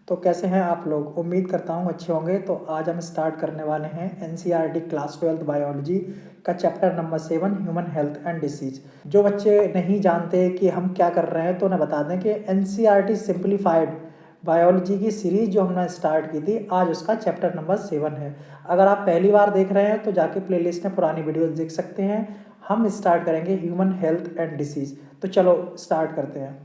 तो कैसे हैं आप लोग? उम्मीद करता हूँ अच्छे होंगे। तो आज हम स्टार्ट करने वाले हैं एनसीईआरटी क्लास 12 बायोलॉजी का chapter number 7 human health and disease. जो बच्चे नहीं जानते कि हम क्या कर रहे हैं तो उन्हें बता दें कि एनसीईआरटी सिंप्लीफाइड बायोलॉजी की सीरीज जो हमने स्टार्ट की थी, आज उसका चैप्टर नंबर 7 है। अगर आप पहली बार देख रहे हैं तो जाके प्लेलिस्ट में पुरानी वीडियोज देख सकते हैं। हम स्टार्ट करेंगे ह्यूमन हेल्थ एंड डिसीज। तो चलो स्टार्ट करते हैं।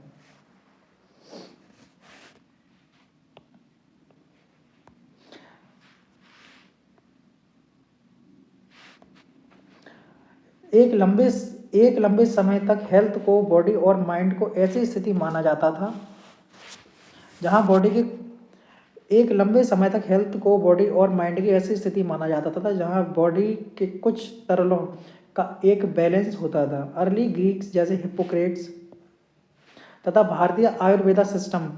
एक लंबे समय तक हेल्थ को बॉडी और माइंड को ऐसी स्थिति माना जाता था जहां बॉडी की एक लंबे समय तक हेल्थ को बॉडी और माइंड की ऐसी स्थिति माना जाता था जहां बॉडी के कुछ तरलों का एक बैलेंस होता था। अर्ली ग्रीक्स जैसे हिप्पोक्रेट्स तथा भारतीय आयुर्वेदा सिस्टम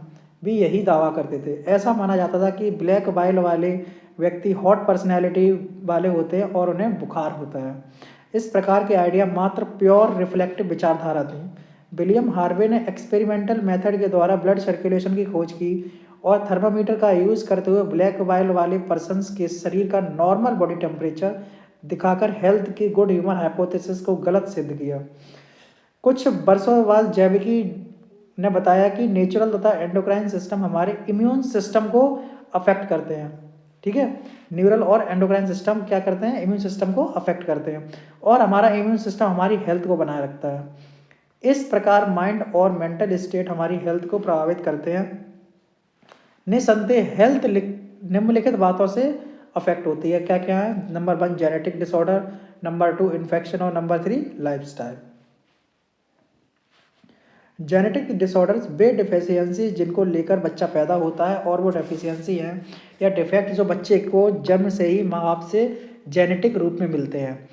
भी यही दावा करते थे। ऐसा माना जाता था कि ब्लैक बाइल वाले व्यक्ति हॉट पर्सनैलिटी वाले होते हैं और उन्हें बुखार होता है। इस प्रकार के आइडिया मात्र प्योर रिफ्लेक्टिव विचारधारा थी। विलियम हार्वे ने एक्सपेरिमेंटल मेथड के द्वारा ब्लड सर्कुलेशन की खोज की और थर्मामीटर का यूज़ करते हुए ब्लैक बाइल वाले पर्सन्स के शरीर का नॉर्मल बॉडी टेम्परेचर दिखाकर हेल्थ की गुड ह्यूमन हाइपोथेसिस को गलत सिद्ध किया। कुछ वर्षों बाद जैविकी ने बताया कि नेचुरल तथा एंडोक्राइन सिस्टम हमारे इम्यून सिस्टम को अफेक्ट करते हैं। ठीक है, न्यूरल और एंडोक्राइन सिस्टम क्या करते हैं? इम्यून सिस्टम को अफेक्ट करते हैं और हमारा इम्यून सिस्टम हमारी हेल्थ को बनाए रखता है। इस प्रकार माइंड और मेंटल स्टेट हमारी हेल्थ को प्रभावित करते हैं। निसंदेह हेल्थ निम्नलिखित बातों से अफेक्ट होती है। क्या क्या है? Number 1 genetic disorder, number 2 infection और नंबर 3 लाइफस्टाइल। जेनेटिक डिसऑर्डर्स वे डिफिशियंसी जिनको लेकर बच्चा पैदा होता है और वो डेफिशिएंसी है या डिफेक्ट जो बच्चे को जन्म से ही माँ बाप से जेनेटिक रूप में मिलते हैं।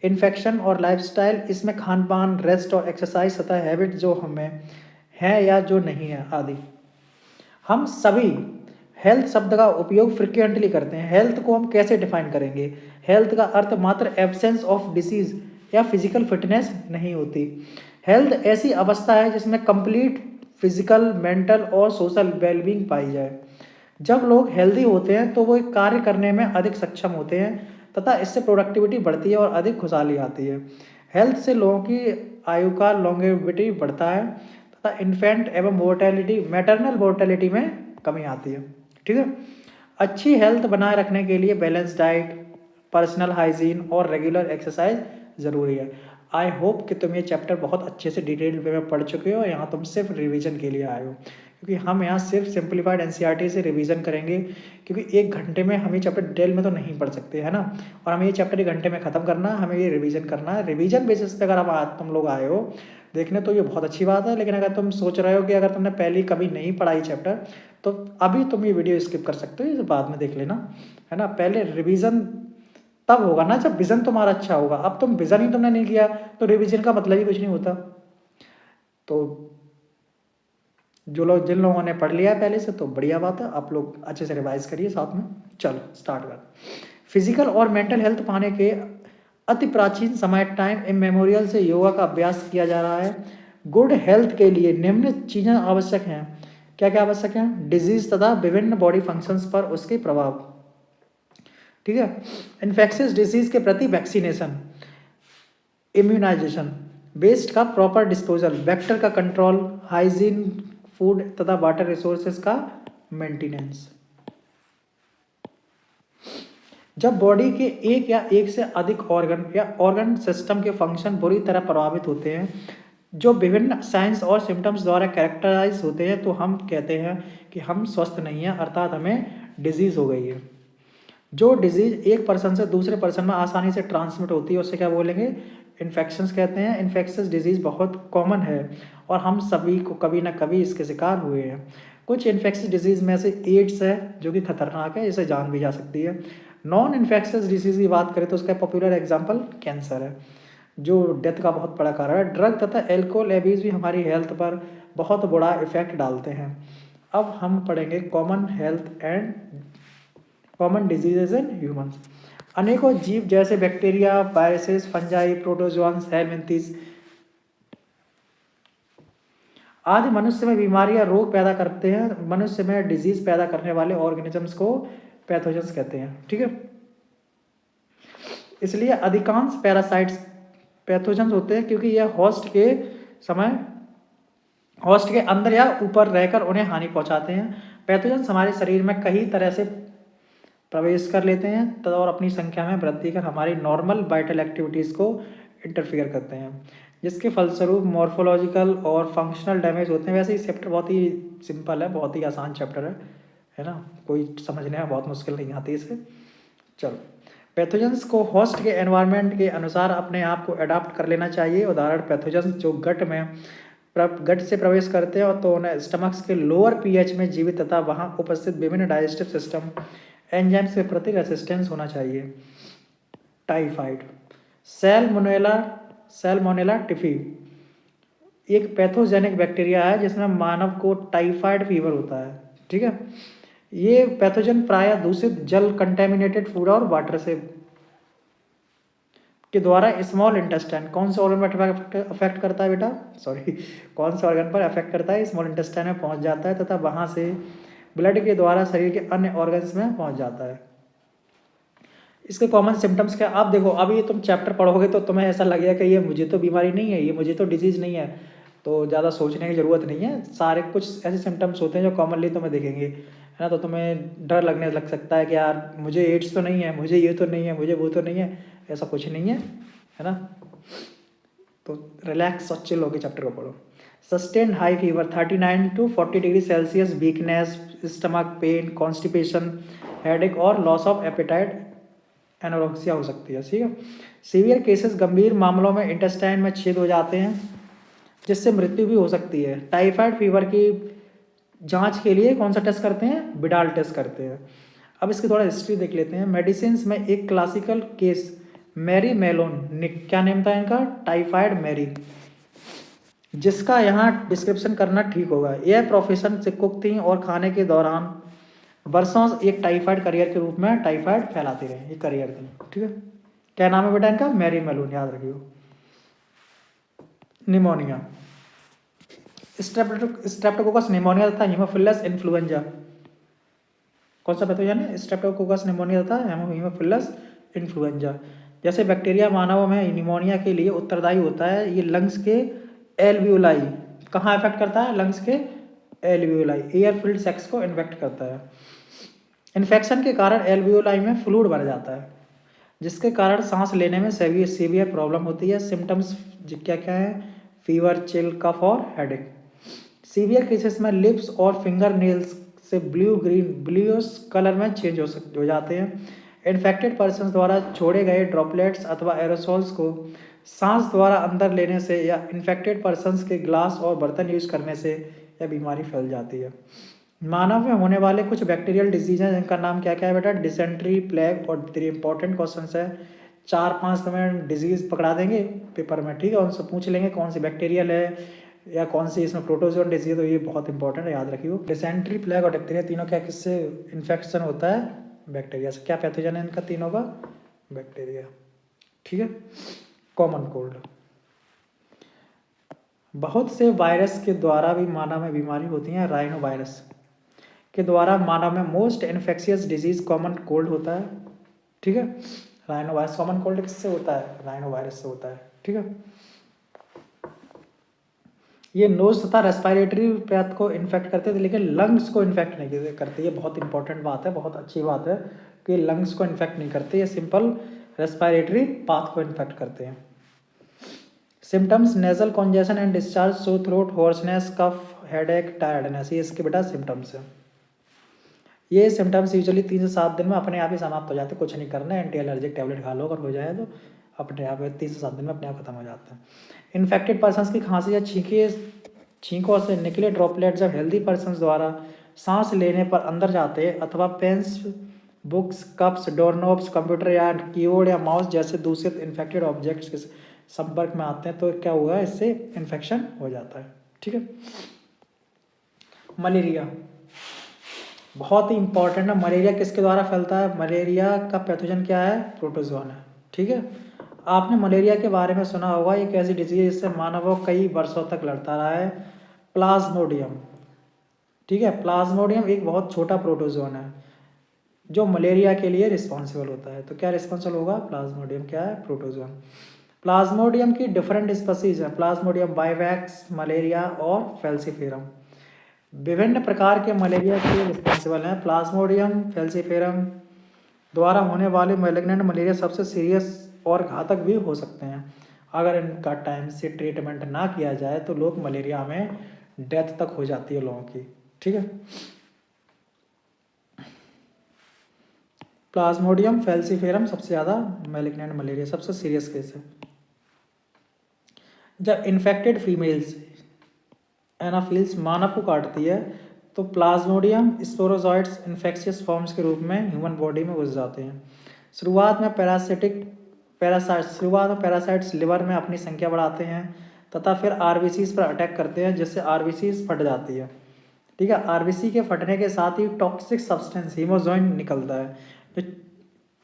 इन्फेक्शन और लाइफस्टाइल, इसमें खान पान, रेस्ट और एक्सरसाइज तथा हैबिट जो हमें है या जो नहीं है आदि। हम सभी हेल्थ शब्द का उपयोग फ्रिक्वेंटली करते हैं। हेल्थ को हम कैसे डिफाइन करेंगे? हेल्थ का अर्थ मात्र एब्सेंस ऑफ डिसीज या फिजिकल फिटनेस नहीं होती। हेल्थ ऐसी अवस्था है जिसमें कंप्लीट फिजिकल, मेंटल और सोशल वेलबींग पाई जाए। जब लोग हेल्दी होते हैं तो वो एक कार्य करने में अधिक सक्षम होते हैं तथा इससे प्रोडक्टिविटी बढ़ती है और अधिक खुशहाली आती है। हेल्थ से लोगों की आयु का लॉन्गेविटी बढ़ता है तथा इन्फेंट एवं मोर्टेलिटी, मैटरनल मोर्टेलिटी में कमी आती है। ठीक है, अच्छी हेल्थ बनाए रखने के लिए बैलेंस डाइट, पर्सनल हाइजीन और रेगुलर एक्सरसाइज ज़रूरी है। आई होप कि तुम ये चैप्टर बहुत अच्छे से डिटेल वे में पढ़ चुके हो। यहाँ तुम सिर्फ रिवीजन के लिए आए हो, क्योंकि हम यहाँ सिर्फ सिंप्लीफाइड एनसीईआरटी से रिवीजन करेंगे, क्योंकि एक घंटे में हम ये चैप्टर डिटेल में तो नहीं पढ़ सकते, है ना। और हमें ये चैप्टर 1 घंटे में ख़त्म करना है, हमें ये रिवीजन करना है। रिवीजन बेसिस पे अगर तुम लोग आए हो देखने तो ये बहुत अच्छी बात है, लेकिन अगर तुम सोच रहे हो कि अगर तुमने पहले कभी नहीं पढ़ाई चैप्टर तो अभी तुम ये वीडियो स्किप कर सकते हो, ये बाद में देख लेना, है ना। पहले रिवीजन तब होगा ना जब विजन तुम्हारा अच्छा होगा। अब तुम विजन ही तुमने नहीं किया तो रिवीजन का मतलब ही कुछ नहीं होता। तो जिन लोगों ने पढ़ लिया है पहले से तो बढ़िया बात है, आप लोग अच्छे से रिवाइज करिए साथ में। चलो स्टार्ट कर। फिजिकल और मेंटल हेल्थ पाने के अति प्राचीन समय टाइम इमेमोरियल से योगा का अभ्यास किया जा रहा है। गुड हेल्थ के लिए निम्न चीज़ें आवश्यक हैं। क्या क्या आवश्यक हैं? डिजीज तथा विभिन्न बॉडी फंक्शंस पर उसके प्रभाव। ठीक है, इन्फेक्शियस डिजीज के प्रति वैक्सीनेशन, इम्यूनाइजेशन, वेस्ट का प्रॉपर डिस्पोजल, वेक्टर का कंट्रोल, हाइजीन, फूड तथा वाटर रिसोर्सेज का मेंटेनेंस। जब बॉडी के एक या एक से अधिक ऑर्गन या ऑर्गन सिस्टम के फंक्शन बुरी तरह प्रभावित होते हैं जो विभिन्न साइंस और सिम्टम्स द्वारा कैरेक्टराइज होते हैं तो हम कहते हैं कि हम स्वस्थ नहीं हैं, अर्थात हमें डिजीज हो गई है। जो डिजीज एक पर्सन से दूसरे पर्सन में आसानी से ट्रांसमिट होती है उससे क्या बोलेंगे? इन्फेक्शंस कहते हैं। इन्फेक्शस डिजीज बहुत कॉमन है और हम सभी को कभी ना कभी इसके शिकार हुए हैं। कुछ इन्फेक्शस डिजीज में से एड्स है जो कि खतरनाक है, इसे जान भी जा सकती है। नॉन इन्फेक्शस डिजीज की बात करें तो उसका पॉपुलर एग्जाम्पल कैंसर है जो डेथ का बहुत बड़ा कारण है। ड्रग तथा एल्कोहल एब्यूज भी हमारी हेल्थ पर बहुत बड़ा इफेक्ट डालते हैं। अब हम पढ़ेंगे common health and common diseases in humans. अनेकों जीव जैसे बैक्टीरिया, वायरसेस, फंजाई, प्रोटोजोआन्स, हेलमिंथ्स आदि मनुष्य में बीमारियां रोग पैदा करते हैं। मनुष्य में डिजीज पैदा करने वाले ऑर्गेनिजम्स को पैथोजेंस कहते हैं। ठीक है, इसलिए अधिकांश पैरासाइट्स पैथोजेंस होते हैं क्योंकि यह होस्ट के अंदर या ऊपर रहकर उन्हें हानि पहुंचाते हैं। पैथोजेंस हमारे शरीर में कई तरह से प्रवेश कर लेते हैं तथा और अपनी संख्या में वृद्धि कर हमारी नॉर्मल वाइटल एक्टिविटीज़ को इंटरफियर करते हैं, जिसके फलस्वरूप मॉर्फोलॉजिकल और फंक्शनल डैमेज होते हैं। वैसे ही चैप्टर बहुत ही सिंपल है, बहुत ही आसान चैप्टर है ना, कोई समझने में बहुत मुश्किल नहीं आती इसे। चलो, पैथोजेंस को होस्ट के एनवायरनमेंट के अनुसार अपने आप को अडाप्ट कर लेना चाहिए। उदाहरण पैथोजेंस जो गट से प्रवेश करते हैं तो उन्हें स्टमक्स के लोअर पीएच में जीवित तथा वहां उपस्थित विभिन्न डाइजेस्टिव सिस्टम एंजाइम्स के प्रति रेसिस्टेंस होना चाहिए। टाइफाइड, सैल्मोनेला टिफी एक पैथोजेनिक बैक्टीरिया है जिसमें मानव को टाइफाइड फीवर होता है। ठीक है, ये पैथोजन प्रायः दूषित जल, कंटेमिनेटेड फूड और वाटर से के द्वारा स्मॉल इंटेस्टाइन, कौन से ऑर्गन पर अफेक्ट करता है बेटा, कौन से ऑर्गन पर अफेक्ट करता है, स्मॉल इंटेस्टाइन में पहुंच जाता है तथा वहां से ब्लड के द्वारा शरीर के अन्य ऑर्गन्स में पहुंच जाता है। इसके कॉमन सिम्टम्स क्या, आप देखो अभी ये तुम चैप्टर पढ़ोगे तो तुम्हें ऐसा लगेगा कि ये मुझे तो बीमारी नहीं है, ये मुझे तो डिजीज़ नहीं है, तो ज़्यादा सोचने की ज़रूरत नहीं है। सारे कुछ ऐसे सिम्टम्स होते हैं जो कॉमनली तुम्हें दिखेंगे, है ना, तो तुम्हें डर लगने लग सकता है कि यार मुझे एड्स तो नहीं है, मुझे ये तो नहीं है, मुझे वो तो नहीं है, ऐसा कुछ नहीं है ना। तो रिलैक्स और चिल होकर चैप्टर को पढ़ो। Sustain high fever 39 to 40 degree Celsius, weakness, stomach pain, constipation, headache और लॉस ऑफ एपेटाइट, एनोरेक्सिया हो सकती है। ठीक है, सीवियर केसेस, गंभीर मामलों में इंटेस्टाइन में छेद हो जाते हैं जिससे मृत्यु भी हो सकती है। टाइफाइड फीवर की जांच के लिए कौन सा टेस्ट करते हैं, बिडाल टेस्ट करते हैं। अब इसकी थोड़ा हिस्ट्री देख लेते हैं। मेडिसिन में एक क्लासिकल केस मैरी मेलोन, क्या नेम था इनका, टाइफाइड मैरी, जिसका यहाँ डिस्क्रिप्शन करना ठीक होगा। यह प्रोफेशन से कुक थी और खाने के दौरान वर्षों एक टाइफाइड करियर के रूप में टाइफाइड फैलाते रहे, ये करियर थी। ठीक है, क्या नाम है बेटा इनका, मैरी मेलोन, याद रखियो। निमोनिया, स्ट्रेप्टोकोकस निमोनिया तथा हीमोफिलस इन्फ्लुएंजा, कौन सा पैथोजन है, स्ट्रेप्टोकोकस निमोनिया तथा हीमोफिलस इन्फ्लुएंजा जैसे बैक्टीरिया मानवों में निमोनिया के लिए उत्तरदायी होता है। ये लंग्स के एल्वियोलाई, कहाँ इफेक्ट करता है, लंग्स के एल्वियोलाई, एयर फिल्ड सेक्स को इन्फेक्ट करता है। इन्फेक्शन के कारण एल्वियोलाई में फ्लूइड भर जाता है जिसके कारण सांस लेने में सीवियर प्रॉब्लम होती है। सिम्टम्स क्या क्या है, फीवर, चिल, कफ और हेडेक। सीवियर केसेस में लिप्स और फिंगर नेल्स से ब्लूइश कलर में चेंज हो जाते हैं। इन्फेक्टेड पर्सन द्वारा छोड़े गए ड्रॉपलेट्स अथवा एरोसोल्स को सांस द्वारा अंदर लेने से या इन्फेक्टेड पर्सन के ग्लास और बर्तन यूज करने से यह बीमारी फैल जाती है। मानव में होने वाले कुछ बैक्टीरियल डिजीज हैं जिनका नाम क्या क्या है बेटा, डिसेंट्री, प्लेग और 3 इंपॉर्टेंट क्वेश्चन है। 4-5 तुम्हें डिजीज पकड़ा देंगे पेपर में, ठीक है, उनसे पूछ लेंगे कौन सी बैक्टीरियल है या कौन सी इसमें प्रोटोजोन डिजीज, तो ये बहुत इंपॉर्टेंट है, याद रखियो। डिसेंट्री, प्लेग और डिप्थीरिया तीनों क्या किससे इन्फेक्शन होता है, बैक्टीरिया से। क्या पैथोजन है इनका तीनों का, बैक्टीरिया। ठीक है, कॉमन कोल्ड, बहुत से वायरस के द्वारा भी मानव में बीमारी होती है। राइनो वायरस के द्वारा मानव में most infectious disease common cold होता है। ठीक है, राइनो वायरस, कॉमन कोल्ड किससे होता है, राइनो वायरस से होता है। ठीक है, ये नोज तथा रेस्पिरेटरी पैथ को इन्फेक्ट करते थे लेकिन लंग्स को इन्फेक्ट नहीं करते। ये बहुत इंपॉर्टेंट बात है, बहुत अच्छी बात है कि लंग्स को इन्फेक्ट नहीं करते, ये सिंपल रेस्पिरेटरी पाथ को इन्फेक्ट करते हैं। Symptoms, nasal congestion and discharge, sore throat, hoarseness, cough, headache, tiredness, ये इसके बेटा सिम्टम्स है। ये सिम्टम्स यूजुअली 3 से 7 दिन में अपने आप ही समाप्त हो जाते हैं, कुछ नहीं करना है, एंटी एलर्जिक टैबलेट खा लो, अगर हो जाए तो अपने आप 3 से 7 दिन में अपने आप खत्म हो जाता है। इन्फेक्टेड पर्सन्स की खांसी या छींकों से निकले ड्रॉपलेट जब हेल्दी पर्सन्स द्वारा सांस लेने पर अंदर जाते हैं अथवा पेन्स, बुक्स, कप्स, डोरनोब्स, कंप्यूटर या कीबोर्ड या माउस जैसे दूसरे इन्फेक्टेड ऑब्जेक्ट्स के संपर्क में आते हैं तो क्या हुआ, इससे इन्फेक्शन हो जाता है। ठीक है, मलेरिया बहुत ही इंपॉर्टेंट है। मलेरिया किसके द्वारा फैलता है, मलेरिया का पैथोजन क्या है, प्रोटोजोन है। ठीक है, आपने मलेरिया के बारे में सुना होगा, एक ऐसी डिजीज जिससे मानव कई वर्षों तक लड़ता रहा है। प्लाज्मोडियम, ठीक है। प्लाज्मोडियम एक बहुत छोटा प्रोटोजोन है जो मलेरिया के लिए रिस्पॉन्सिबल होता है। तो क्या रिस्पॉन्सिबल होगा? प्लाज्मोडियम क्या है? प्रोटोजोन। प्लाज्मोडियम की डिफरेंट स्पीसीज है, प्लाज्मोडियम वाइवैक्स, मलेरिया और फैल्सीफेरम। विभिन्न प्रकार के मलेरिया के लिए रिस्पॉन्सिबल हैं। प्लाज्मोडियम फैल्सीफेरम द्वारा होने वाले मैलिग्नेंट मलेरिया सबसे सीरियस और घातक भी हो सकते हैं। अगर इनका टाइम से ट्रीटमेंट ना किया जाए तो लोग मलेरिया में डेथ तक हो जाती है लोगों की, ठीक है। प्लाज्मोडियम फैल्सीफेरम सबसे ज़्यादा मैलिग्नेंट मलेरिया सबसे सीरियस केस है। जब इन्फेक्टेड फीमेल्स एनाफिल्स मानव को काटती है तो प्लाज्मोडियम स्पोरोजोइट्स इन्फेक्शियस फॉर्म्स के रूप में ह्यूमन बॉडी में घुस जाते हैं। शुरुआत में पैरासाइट्स लिवर में अपनी संख्या बढ़ाते हैं तथा फिर आरबीसीज पर अटैक करते हैं जिससे आरबीसीज फट जाती है, ठीक है। आरबीसी के फटने के साथ ही टॉक्सिक सब्सटेंस हीमोजोइन निकलता है जो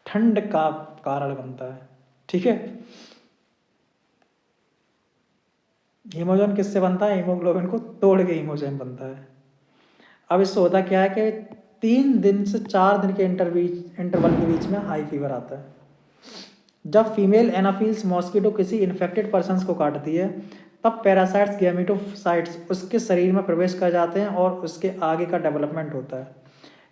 ठंड का कारण बनता है, ठीक है। हीमोजोइन किससे बनता है? हीमोग्लोबिन को तोड़ के हीमोजोइन बनता है। अब इससे होता क्या है कि 3 दिन से 4 दिन के इंटरवल के बीच में हाई फीवर आता है। जब फीमेल एनाफिल्स मॉस्किटो किसी इन्फेक्टेड पर्सन को काटती है तब पैरासाइट्स गैमेटोसाइट्स उसके शरीर में प्रवेश कर जाते हैं और उसके आगे का डेवलपमेंट होता है।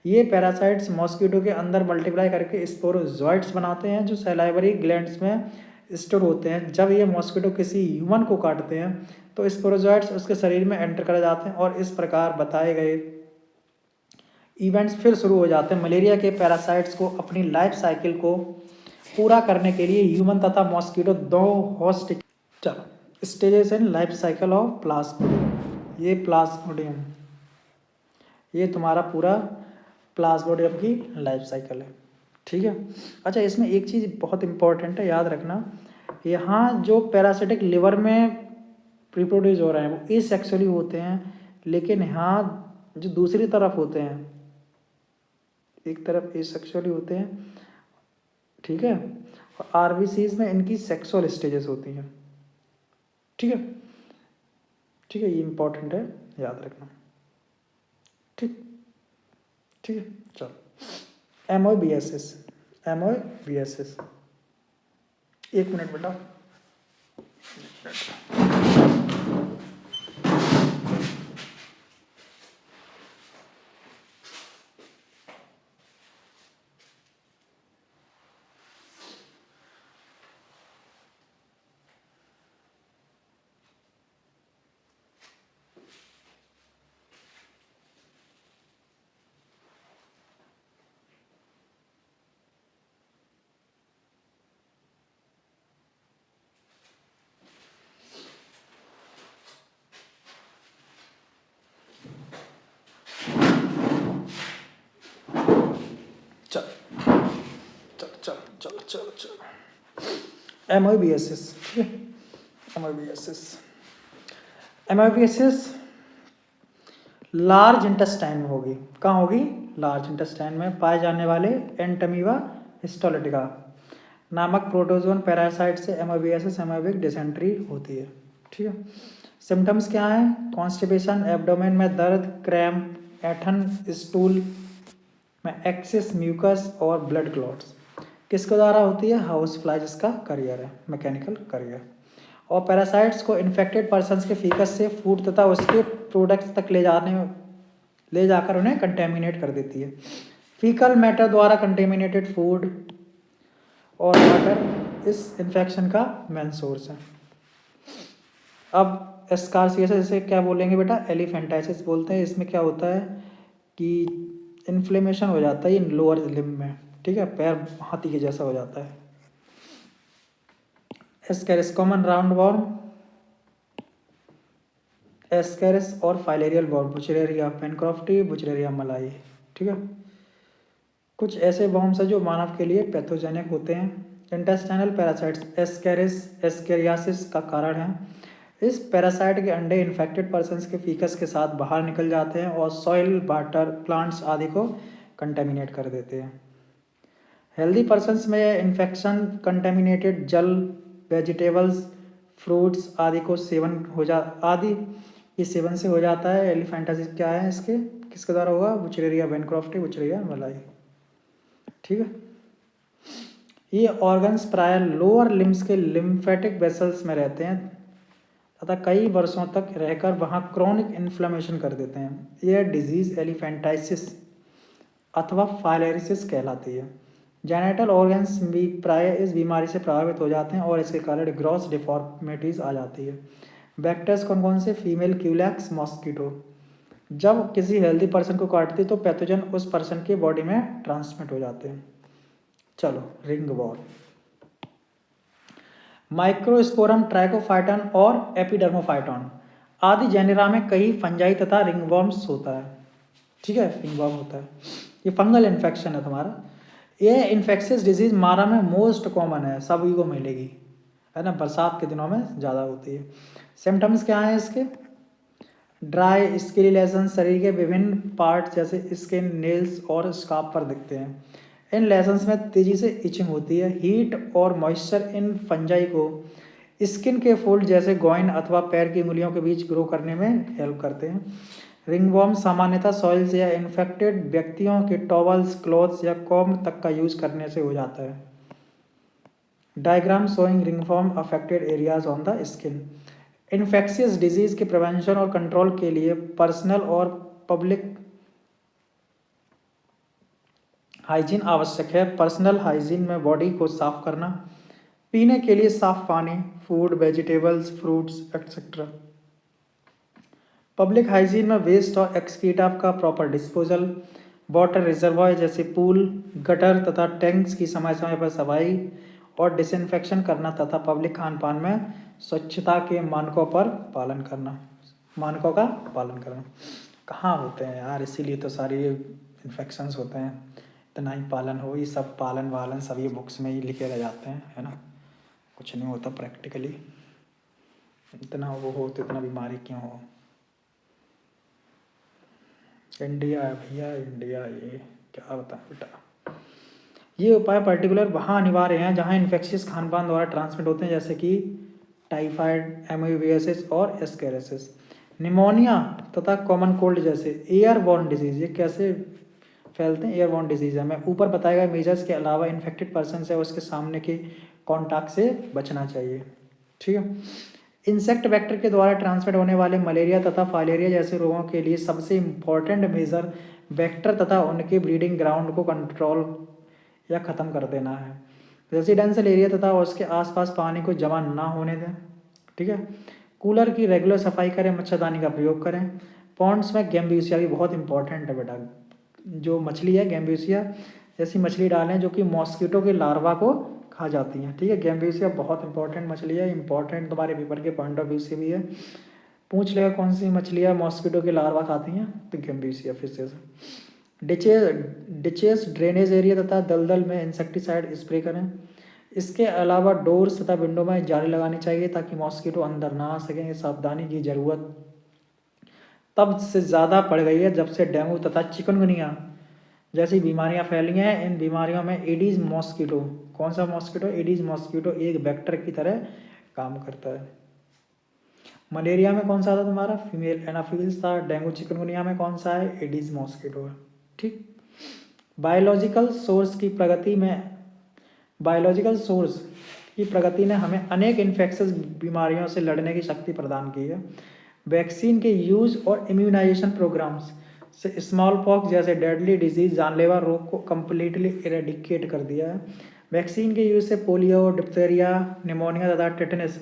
ये पैरासाइट्स मॉस्किटो के अंदर मल्टीप्लाई करके स्पोरोजोइट्स बनाते हैं जो सैलाइवरी ग्लैंड्स में स्टोर होते हैं। जब ये मॉस्किटो किसी ह्यूमन को काटते हैं तो स्पोरोजोइट्स उसके शरीर में एंटर कर जाते हैं और इस प्रकार बताए गए इवेंट्स फिर शुरू हो जाते हैं। मलेरिया के पैरासाइट्स को अपनी लाइफ साइकिल को पूरा करने के लिए ह्यूमन तथा मॉस्किटो दो host stages in life cycle of Plasmodium. ये प्लाज्मोडियम, ये तुम्हारा पूरा प्लाज्मोडियम की लाइफ साइकिल है, ठीक है। अच्छा, इसमें एक चीज़ बहुत इंपॉर्टेंट है, याद रखना। यहाँ जो पैरासिटिक लिवर में रिप्रोड्यूस हो रहे हैं वो एसेक्सुअली होते हैं, लेकिन यहाँ जो दूसरी तरफ होते हैं, एक तरफ एसेक्सुअली होते हैं, ठीक है, और आरबीसीज में इनकी सेक्सुअल स्टेजेस होती हैं, ठीक है, ठीक है। ये इंपॉर्टेंट है, याद रखना, ठीक, ठीक है। चलो, एमओबीएसएस, एमओबीएसएस, 1 मिनट बेटा। एमओबीएसएस, ठीक है। एमओबीएसएस लार्ज इंटेस्टाइन में होगी। कहाँ होगी? लार्ज इंटेस्टाइन में पाए जाने वाले एंटमीबा हिस्टोलिटिका नामक प्रोटोजोन पैरासाइट से एमओबीएसएस एमोबिक डिसेंट्री होती है, ठीक है। सिम्टम्स क्या हैं? कॉन्स्टिपेशन, एब्डोमेन में दर्द, क्रैम्प, ऐंठन, स्टूल में एक्सेस म्यूकस और ब्लड क्लॉट्स। किसके द्वारा होती है? हाउस फ्लाई, जिसका करियर है, मैकेनिकल करियर। और पैरासाइट्स को इन्फेक्टेड पर्सन्स के फीकस से फूड तथा उसके प्रोडक्ट्स तक ले जाकर उन्हें कंटेमिनेट कर देती है। फीकल मैटर द्वारा कंटेमिनेटेड फूड और वाटर इस इन्फेक्शन का मेन सोर्स है। अब एस्कार्सियासिस, इसे क्या बोलेंगे बेटा? एलिफेंटाइसिस बोलते हैं। इसमें क्या होता है कि इन्फ्लेमेशन हो जाता है लोअर लिम्ब में, ठीक है, पैर हाथी के जैसा हो जाता है। Ascaris, common round warm, Ascaris और फाइलेरियल वॉर्म, बुचरेरिया पेनक्रॉफ्टी, बुचरेरिया मलाई, ठीक है। कुछ ऐसे वॉर्म्स हैं जो मानव के लिए पैथोजेनिक होते हैं। इंटेस्टाइनल पैरासाइट्स एस्केरिस एस्केरियासिस का कारण है। इस पैरासाइट के अंडे इन्फेक्टेड पर्सन्स के फीकस के साथ बाहर निकल जाते हैं और सॉइल, वाटर, प्लांट्स आदि को कंटेमिनेट कर देते हैं। हेल्दी पर्सन्स में यह इन्फेक्शन कंटेमिनेटेड जल, वेजिटेबल्स, फ्रूट्स आदि को सेवन आदि ये 7 से हो जाता है। एलिफेंटासिस क्या है इसके, किसके द्वारा होगा, वुचरेरिया बैनक्रॉफ्टी, वुचरेरिया मलाई। ठीक है। ये ऑर्गन्स प्राय लोअर लिम्स के लिम्फेटिक वेसल्स में रहते हैं तथा कई वर्षों तक रहकर वहाँ क्रोनिक इन्फ्लेमेशन कर देते हैं। यह डिजीज एलिफेंटाइसिस अथवा फाइलेरिसिस कहलाती है। जेनेटल ऑर्गन्स भी प्राय इस बीमारी से प्रभावित हो जाते हैं और इसके कारण ग्रॉस डिफॉर्मिटीज आ जाती है। वेक्टर्स कौन कौन से, फीमेल क्यूलैक्स मॉस्किटो, जब किसी हेल्दी पर्सन को काटती तो पैथोजन उस पर्सन की बॉडी में ट्रांसमिट हो जाते हैं। चलो, रिंग वॉर्म, माइक्रोस्पोरम, ट्राइकोफाइटन और एपिडर्मोफाइटन आदि जेनेरा में कई फंजाई तथा रिंगवॉर्म्स होता है। ठीक है, रिंगवॉर्म होता है। ये फंगल इन्फेक्शन है तुम्हारा। ये इन्फेक्शियस डिजीज मारा में मोस्ट कॉमन है, सभी को मिलेगी, है ना, बरसात के दिनों में ज़्यादा होती है। सिम्टम्स क्या हैं इसके, ड्राई स्किन लेसन शरीर के विभिन्न पार्ट जैसे स्किन, नेल्स और स्कार्फ पर दिखते हैं। इन लेसन्स में तेजी से इचिंग होती है। हीट और मॉइस्चर इन फंजाई को स्किन के फोल्ड जैसे ग्वाइन अथवा पैर की उंगलियों के बीच ग्रो करने में हेल्प करते हैं। रिंगवॉर्म सामान्यतः सॉइल्स या इन्फेक्टेड व्यक्तियों के टॉवल्स, क्लॉथ्स या कॉम्ब तक का यूज करने से हो जाता है। Diagram showing ringworm affected areas on the skin. Infectious disease के प्रिवेंशन और कंट्रोल के लिए पर्सनल और पब्लिक हाइजीन आवश्यक है। पर्सनल हाइजीन में बॉडी को साफ करना, पीने के लिए साफ पानी, food, vegetables, fruits etcetera. Public hygiene में वेस्ट और एक्सक्रीटा का प्रॉपर डिस्पोजल, वाटर रिजर्वायर जैसे पूल, गटर तथा टैंक्स की समय समय पर सफाई और डिसइंफेक्शन करना तथा पब्लिक खान पान में स्वच्छता के मानकों का पालन करना। कहाँ होते हैं यार, इसीलिए तो सारी इन्फेक्शंस होते हैं। इतना ही पालन हो, ये सब पालन वालन सब ये बुक्स में ही लिखे रह जाते हैं, है ना, कुछ नहीं होता प्रैक्टिकली। इतना वो हो तो इतना बीमारी क्यों हो। इंडिया है भैया, इंडिया, ये क्या बताएं बेटा। ये उपाय पर्टिकुलर वहाँ अनिवार्य हैं जहाँ इन्फेक्शियस खान पान द्वारा ट्रांसमिट होते हैं, जैसे कि टाइफाइड, एमोवियसिस और एस्केरेसिस। निमोनिया तथा कॉमन कोल्ड जैसे एयरबॉर्न डिजीज, ये कैसे फैलते हैं, एयरबॉर्न डिजीज है। मैं ऊपर बताया गया मेजर्स के अलावा इन्फेक्टेड पर्सन से उसके सामने के कॉन्टैक्ट से बचना चाहिए। ठीक है। इंसेक्ट वेक्टर के द्वारा ट्रांसमिट होने वाले मलेरिया तथा फाइलेरिया जैसे रोगों के लिए सबसे इम्पॉर्टेंट मेजर वेक्टर तथा उनके ब्रीडिंग ग्राउंड को कंट्रोल या ख़त्म कर देना है। रेजिडेंशियल एरिया तथा उसके आसपास पानी को जमा ना होने दें। ठीक है। कूलर की रेगुलर सफाई करें, मच्छरदानी का प्रयोग करें। पॉन्ड्स में गैम्ब्यूसिया भी बहुत इंपॉर्टेंट है बेटा। जो मछली है गैम्ब्यूसिया जैसी मछली डालें जो कि मॉस्किटो के लार्वा को खा जाती हैं। ठीक है, गैम्ब्यूसिया बहुत इंपॉर्टेंट मछली है, इंपॉर्टेंट तुम्हारे पेपर के पॉइंट ऑफ व्यू से भी है। पूछ लेगा कौन सी मछलियाँ मॉस्किटो के लार्वा खाती हैं, तो गैम्ब्यूसिया फिशेस। डिचेस, ड्रेनेज एरिया तथा दलदल में इंसेक्टिसाइड स्प्रे करें। इसके अलावा डोर्स तथा विंडो में जाली लगानी चाहिए ताकि मॉस्किटो अंदर ना आ सकें। ये सावधानी की ज़रूरत तब से ज़्यादा पड़ गई है जब से डेंगू तथा चिकनगुनिया जैसी बीमारियां फैली हैं। इन बीमारियों में एडीज मॉस्किटो, कौन सा मॉस्किटो, एडीज मॉस्किटो एक वेक्टर की तरह काम करता है। मलेरिया में कौन सा था तुम्हारा, फीमेल एनाफिल्स था। डेंगू चिकनगुनिया में कौन सा है, एडीज मॉस्किटो है। ठीक। बायोलॉजिकल सोर्स की प्रगति ने हमें अनेक इन्फेक्शियस बीमारियों से लड़ने की शक्ति प्रदान की है। वैक्सीन के यूज और इम्यूनाइजेशन प्रोग्राम्स से स्मॉल पॉक्स जैसे डेडली डिजीज, जानलेवा रोग को कम्प्लीटली इरेडिकेट कर दिया है। वैक्सीन के यूज से पोलियो, डिप्थीरिया, निमोनिया तथा टेटनस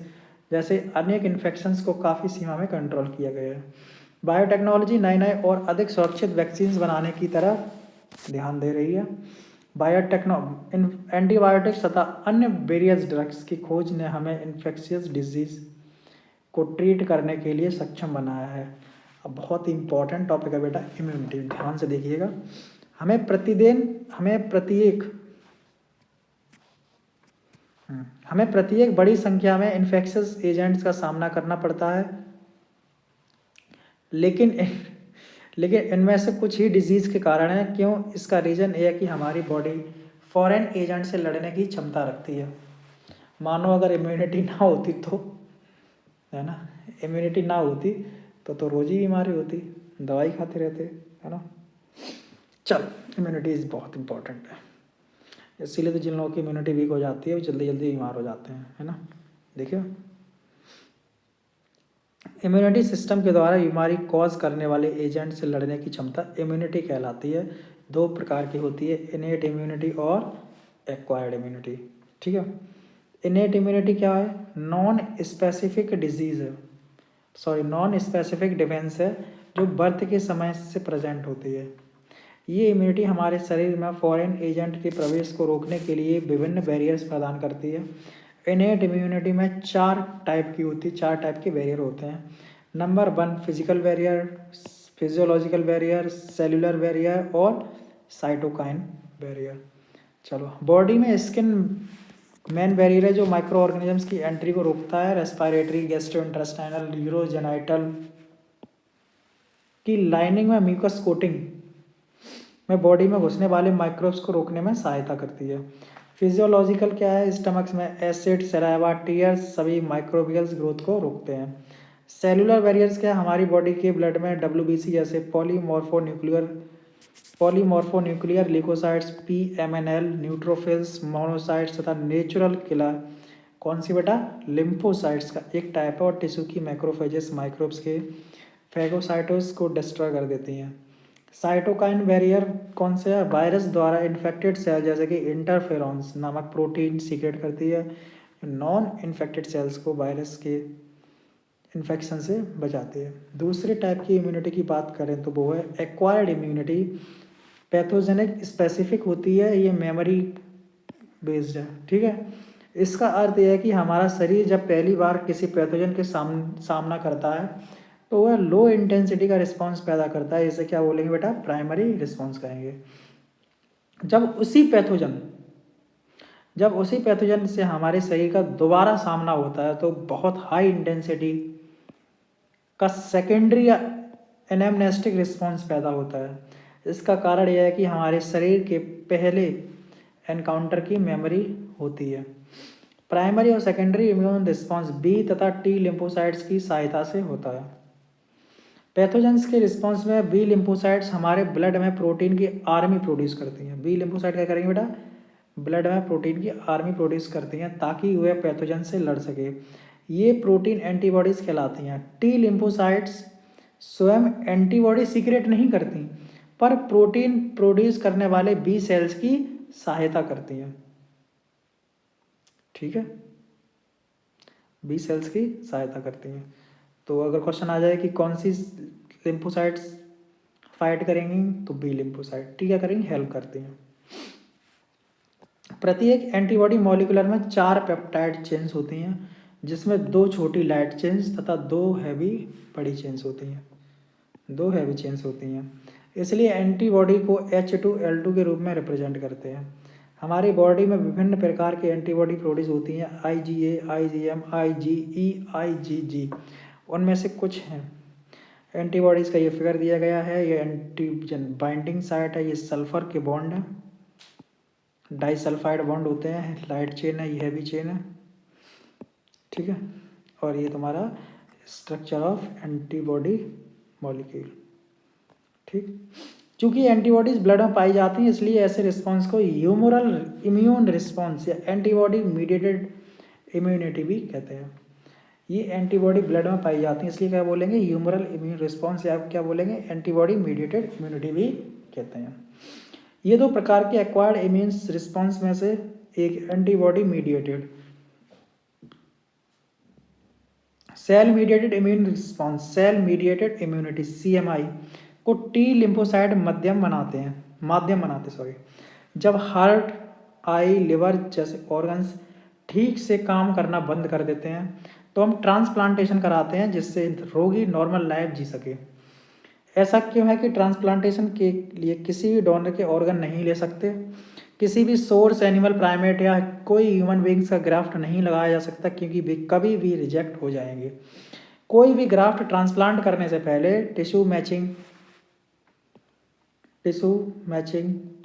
जैसे अनेक इन्फेक्शंस को काफ़ी सीमा में कंट्रोल किया गया है। बायोटेक्नोलॉजी नए नए और अधिक सुरक्षित वैक्सीन बनाने की तरफ ध्यान दे रही है। एंटीबायोटिक्स तथा अन्य वेरियस ड्रग्स की खोज ने हमें इन्फेक्शियस डिजीज को ट्रीट करने के लिए सक्षम बनाया है। अब बहुत ही इंपॉर्टेंट टॉपिक है बेटा इम्यूनिटी, ध्यान से देखिएगा। हमें प्रत्येक बड़ी संख्या में इन्फेक्शियस एजेंट्स का सामना करना पड़ता है, लेकिन इनमें से कुछ ही डिजीज के कारण है। क्यों, इसका रीज़न ये है कि हमारी बॉडी फॉरेन एजेंट से लड़ने की क्षमता रखती है। मानो अगर इम्यूनिटी ना होती तो, है ना, इम्यूनिटी ना होती तो रोज ही बीमारी होती, दवाई खाते रहते, है ना। चल, इम्यूनिटी इज़ बहुत इंपॉर्टेंट है, इसीलिए तो जिन लोगों की इम्यूनिटी वीक हो जाती है वो जल्दी जल्दी बीमार हो जाते हैं, है ना। देखिए, इम्यूनिटी सिस्टम के द्वारा बीमारी कॉज करने वाले एजेंट से लड़ने की क्षमता इम्यूनिटी कहलाती है। 2 प्रकार की होती है, इनेट इम्यूनिटी और एक्वायर्ड इम्यूनिटी। ठीक है, इनेट इम्यूनिटी क्या है? नॉन स्पेसिफिक डिजीज़ है, सॉरी नॉन स्पेसिफिक डिफेंस है, जो बर्थ के समय से प्रेजेंट होती है। ये इम्यूनिटी हमारे शरीर में फॉरेन एजेंट के प्रवेश को रोकने के लिए विभिन्न बैरियर्स प्रदान करती है। इनेट इम्यूनिटी में 4 टाइप की होती है, 4 टाइप के बैरियर होते हैं। Number 1 physical barrier, physiological barrier, cellular barrier और साइटोकाइन बैरियर। चलो, बॉडी में स्किन मेन बैरियर है जो माइक्रो ऑर्गेनिजम्स की एंट्री को रोकता है। रेस्पिरेटरी, गैस्ट्रोइंटेस्टाइनल, यूरोजेनाइटल की लाइनिंग में म्यूकस कोटिंग में बॉडी में घुसने वाले माइक्रोब्स को रोकने में सहायता करती है। फिजियोलॉजिकल क्या है? स्टमक्स में एसिड, सलाइवा, टीयर्स सभी माइक्रोबियल्स ग्रोथ को रोकते हैं। सेलुलर बैरियर्स क्या है? हमारी बॉडी के ब्लड में WBC जैसे polymorphonuclear leukocytes, PMNL, neutrophils, monocytes तथा नेचुरल किलर कौन सी बेटा? लिम्फोसाइट्स का एक टाइप है और टिश्यू की मैक्रोफेजेस माइक्रोब्स के फैगोसाइटोस को डिस्ट्रॉय कर देती हैं। साइटोकाइन बैरियर कौन सा है? वायरस द्वारा इन्फेक्टेड सेल जैसे कि इंटरफेरॉन्स नामक प्रोटीन सीक्रेट करती है, नॉन इन्फेक्टेड सेल्स को वायरस के इन्फेक्शन से बचाती है। दूसरे टाइप की इम्यूनिटी की बात करें तो वो है एक्वायर्ड इम्यूनिटी। पैथोजेनिक स्पेसिफिक होती है, ये मेमोरी बेस्ड है। ठीक है, इसका अर्थ यह है कि हमारा शरीर जब पहली बार किसी पैथोजन के सामना करता है तो वह लो इंटेंसिटी का रिस्पांस पैदा करता है। इसे क्या बोलेंगे बेटा? प्राइमरी रिस्पांस कहेंगे। जब उसी पैथोजन से हमारे शरीर का दोबारा सामना होता है तो बहुत हाई इंटेंसिटी का सेकेंडरी या एनेम्नेस्टिक रिस्पांस पैदा होता है। इसका कारण यह है कि हमारे शरीर के पहले एनकाउंटर की मेमोरी होती है। प्राइमरी और सेकेंडरी इम्यून रिस्पांस बी तथा टी लिम्फोसाइट्स की सहायता से होता है। पैथोजेंस के रिस्पांस में बी लिम्फोसाइट्स हमारे ब्लड में प्रोटीन की आर्मी प्रोड्यूस करती हैं। बी लिम्फोसाइट क्या करेंगे बेटा? ब्लड में प्रोटीन की आर्मी प्रोड्यूस करती हैं ताकि वह पैथोजन से लड़ सके। ये प्रोटीन एंटीबॉडीज कहलाती हैं। टी लिम्फोसाइट्स स्वयं एंटीबॉडी सीक्रेट नहीं करती पर प्रोटीन प्रोड्यूस करने वाले बी सेल्स की सहायता करती हैं। ठीक है, बी सेल्स की सहायता करती हैं। तो अगर क्वेश्चन आ जाए कि कौन सी लिम्फोसाइट्स फाइट करेंगी तो बी लिम्फोसाइट। ठीक है, करेंगी, हेल्प करती हैं। प्रत्येक एंटीबॉडी मॉलिक्यूलर में 4 पेप्टाइड चेन्स होती हैं जिसमें 2 छोटी लाइट चेन्स तथा 2 हैवी बड़ी चेन्स होती हैं। 2 हैवी चेन्स होती हैं, इसलिए एंटीबॉडी को H2L2 के रूप में रिप्रेजेंट करते हैं। हमारी बॉडी में विभिन्न प्रकार की एंटीबॉडी प्रोड्यूस होती हैं, IgA, IgM, IgE, IgG। उनमें से कुछ हैं। एंटीबॉडीज़ का ये फिगर दिया गया है, ये एंटीजन बाइंडिंग साइट है, ये सल्फर के बॉन्ड है, डाइसल्फाइड बॉन्ड होते हैं, लाइट चेन है, ये हैवी चेन है। ठीक है, और ये तुम्हारा स्ट्रक्चर ऑफ एंटीबॉडी मॉलिक्यूल। ठीक, चूंकि एंटीबॉडीज ब्लड में पाई जाती हैं इसलिए ऐसे रिस्पांस को ह्यूमरल इम्यून रिस्पांस या एंटीबॉडी मीडिएटेड इम्यूनिटी भी कहते हैं। ये एंटीबॉडी ब्लड में पाई जाती हैं इसलिए क्या बोलेंगे? ह्यूमरल इम्यून रिस्पांस, या क्या बोलेंगे? एंटीबॉडी मीडिएटेड इम्यूनिटी भी कहते हैं। ये 2 प्रकार के एक्वायर्ड इम्यून रिस्पांस में से एक antibody mediated cell mediated immune response, cell mediated immunity CMI को टी लिम्फोसाइट माध्यम बनाते। जब हार्ट, आई, लिवर जैसे ऑर्गन्स ठीक से काम करना बंद कर देते हैं तो हम ट्रांसप्लांटेशन कराते हैं जिससे रोगी नॉर्मल लाइफ जी सके। ऐसा क्यों है कि ट्रांसप्लांटेशन के लिए किसी भी डोनर के ऑर्गन नहीं ले सकते, किसी भी सोर्स एनिमल, प्राइमेट या कोई ह्यूमन बींग्स का ग्राफ्ट नहीं लगाया जा सकता क्योंकि वे कभी भी रिजेक्ट हो जाएंगे। कोई भी ग्राफ्ट ट्रांसप्लांट करने से पहले tissue matching,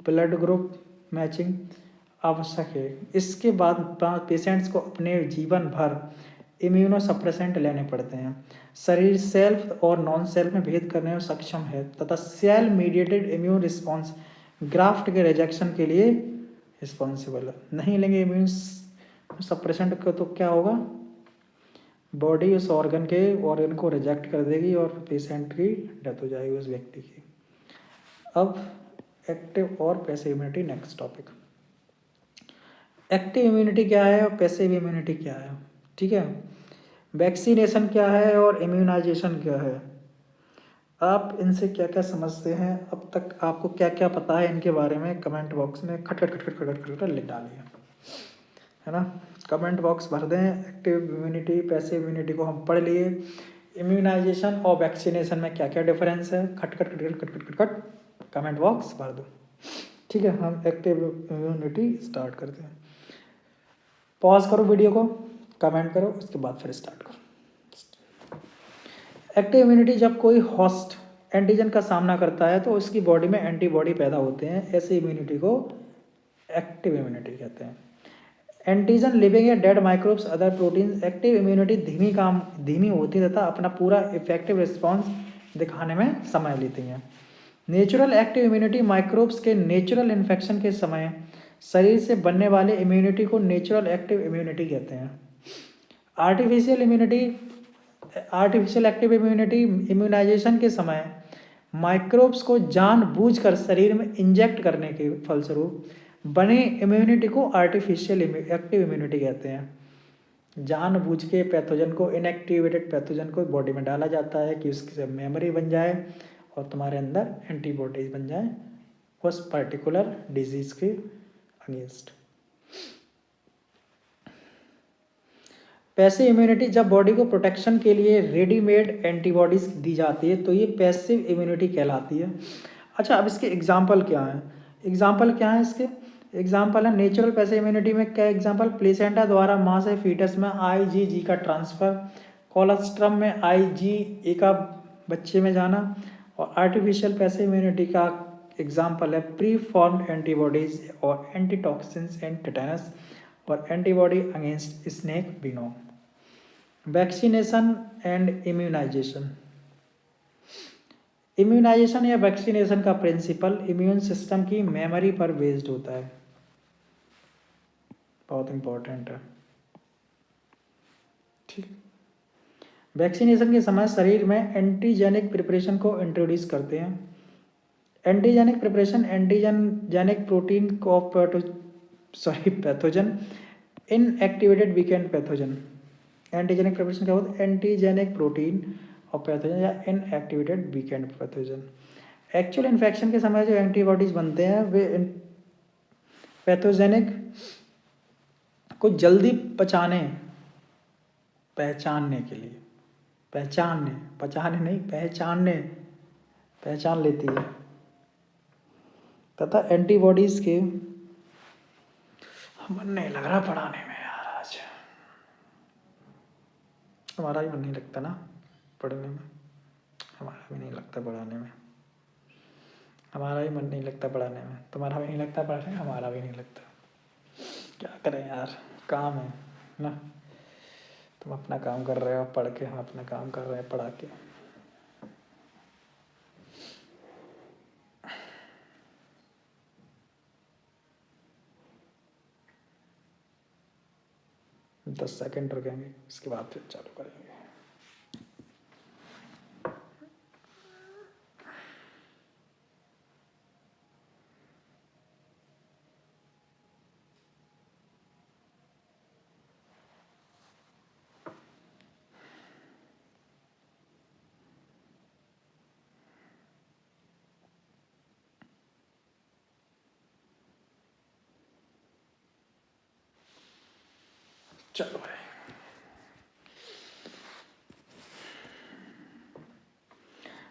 blood group matching आवश्यक है। इसके बाद पेशेंट्स को अपने जीवन भर इम्यूनो सप्रेसेंट लेने पड़ते हैं। शरीर सेल्फ और नॉन सेल्फ में भेद करने में सक्षम है तथा cell mediated immune response graft के रिजेक्शन के लिए रिस्पॉन्सिबल है। नहीं लेंगे इम्यून सप्रेसेंट को तो क्या होगा, बॉडी उस ऑर्गन को रिजेक्ट कर देगी और पेशेंट की डेथ हो जाएगी उस व्यक्ति की। अब एक्टिव और passive immunity next topic. Active immunity क्या है और पैसिव इम्यूनिटी क्या है, ठीक है। वैक्सीनेशन क्या है और इम्यूनाइजेशन क्या है, आप इनसे क्या क्या समझते हैं, अब तक आपको क्या क्या पता है इनके बारे में कमेंट बॉक्स में खट खट खट खट खट खट खट लिख डालिए, है ना। कमेंट बॉक्स भर दें। एक्टिव इम्यूनिटी पैसिव इम्यूनिटी को हम पढ़ लिए। इम्यूनाइजेशन और वैक्सीनेशन में क्या क्या डिफरेंस है, खट खट खट खट खट खट खट कमेंट बॉक्स भर दो, ठीक है। हम एक्टिव इम्यूनिटी स्टार्ट करते हैं। पॉज करो वीडियो को, कमेंट करो, उसके बाद फिर स्टार्ट करो। एक्टिव इम्यूनिटी, जब कोई होस्ट एंटीजन का सामना करता है तो उसकी बॉडी में एंटीबॉडी पैदा होते हैं, ऐसी इम्यूनिटी को एक्टिव इम्यूनिटी कहते हैं। एंटीजन लिविंग या dead microbes other protein, active immunity धीमी होती है तथा अपना पूरा इफेक्टिव रिस्पॉन्स दिखाने में समय लेती हैं। नेचुरल एक्टिव इम्यूनिटी, माइक्रोब्स के नेचुरल इन्फेक्शन के समय शरीर से बनने वाले इम्यूनिटी को नेचुरल एक्टिव इम्यूनिटी कहते हैं। आर्टिफिशियल एक्टिव इम्यूनिटी, इम्यूनाइजेशन के समय माइक्रोब्स को जानबूझकर शरीर में इंजेक्ट करने के फलस्वरूप बने इम्यूनिटी को आर्टिफिशियल एक्टिव इम्यूनिटी कहते हैं। जानबूझ के पैथोजन को, इनएक्टिवेटेड पैथोजन को बॉडी में डाला जाता है कि उसकी मेमोरी बन जाए और तुम्हारे अंदर एंटीबॉडीज बन जाए उस पर्टिकुलर डिजीज के अगेंस्ट। पैसिव इम्यूनिटी, जब बॉडी को प्रोटेक्शन के लिए रेडीमेड एंटीबॉडीज दी जाती है तो ये पैसिव इम्यूनिटी कहलाती है। अच्छा, अब इसके एग्जाम्पल क्या हैं, इसके एग्जाम्पल है नेचुरल पैसिव इम्यूनिटी में क्या एग्जाम्पल, प्लेसेंटा द्वारा माँ से फीटस में आईजीजी का ट्रांसफर, कोलोस्ट्रम में आईजीए का बच्चे में जाना, और आर्टिफिशियल पैसिव इम्यूनिटी का एग्जाम्पल है प्री फॉर्म्ड एंटीबॉडीज और एंटीटॉक्सिन्स एंड टेटेनस और antibody against snake venom. Vaccination and immunization, immunization या वैक्सीनेशन का प्रिंसिपल इम्यून सिस्टम की मेमोरी पर बेस्ड होता है, बहुत इंपॉर्टेंट है, ठीक। वैक्सीनेशन के समय शरीर में एंटीजेनिक प्रिपरेशन को इंट्रोड्यूस करते हैं। एंटीजेनिक प्रिपरेशन एंटीजेनिक प्रोटीन को pathogen inactivated weekend pathogen. Antigenic preparation क्या होता है, एंटीजेनिक प्रोटीन और पैथोजन या inactivated weekend pathogen. Actual infection के समय जो एंटीबॉडीज बनते हैं वे पैथोजेनिक को जल्दी पहचानने के लिए, पहचान लेती है तथा एंटीबॉडीज के, मन नहीं लग रहा पढ़ाने में यार आज, हमारा ही मन नहीं लगता ना पढ़ने में, हमारा भी नहीं लगता पढ़ाने में, हमारा ही मन नहीं लगता पढ़ाने में, तुम्हारा भी नहीं लगता पढ़ाने में, हमारा भी नहीं लगता, क्या करें यार, काम है ना। तुम अपना काम कर रहे हो पढ़ के, हम अपना काम कर रहे हैं पढ़ा के। दस सेकंड रुकेंगे, इसके बाद फिर चालू करेंगे। चलो भाई,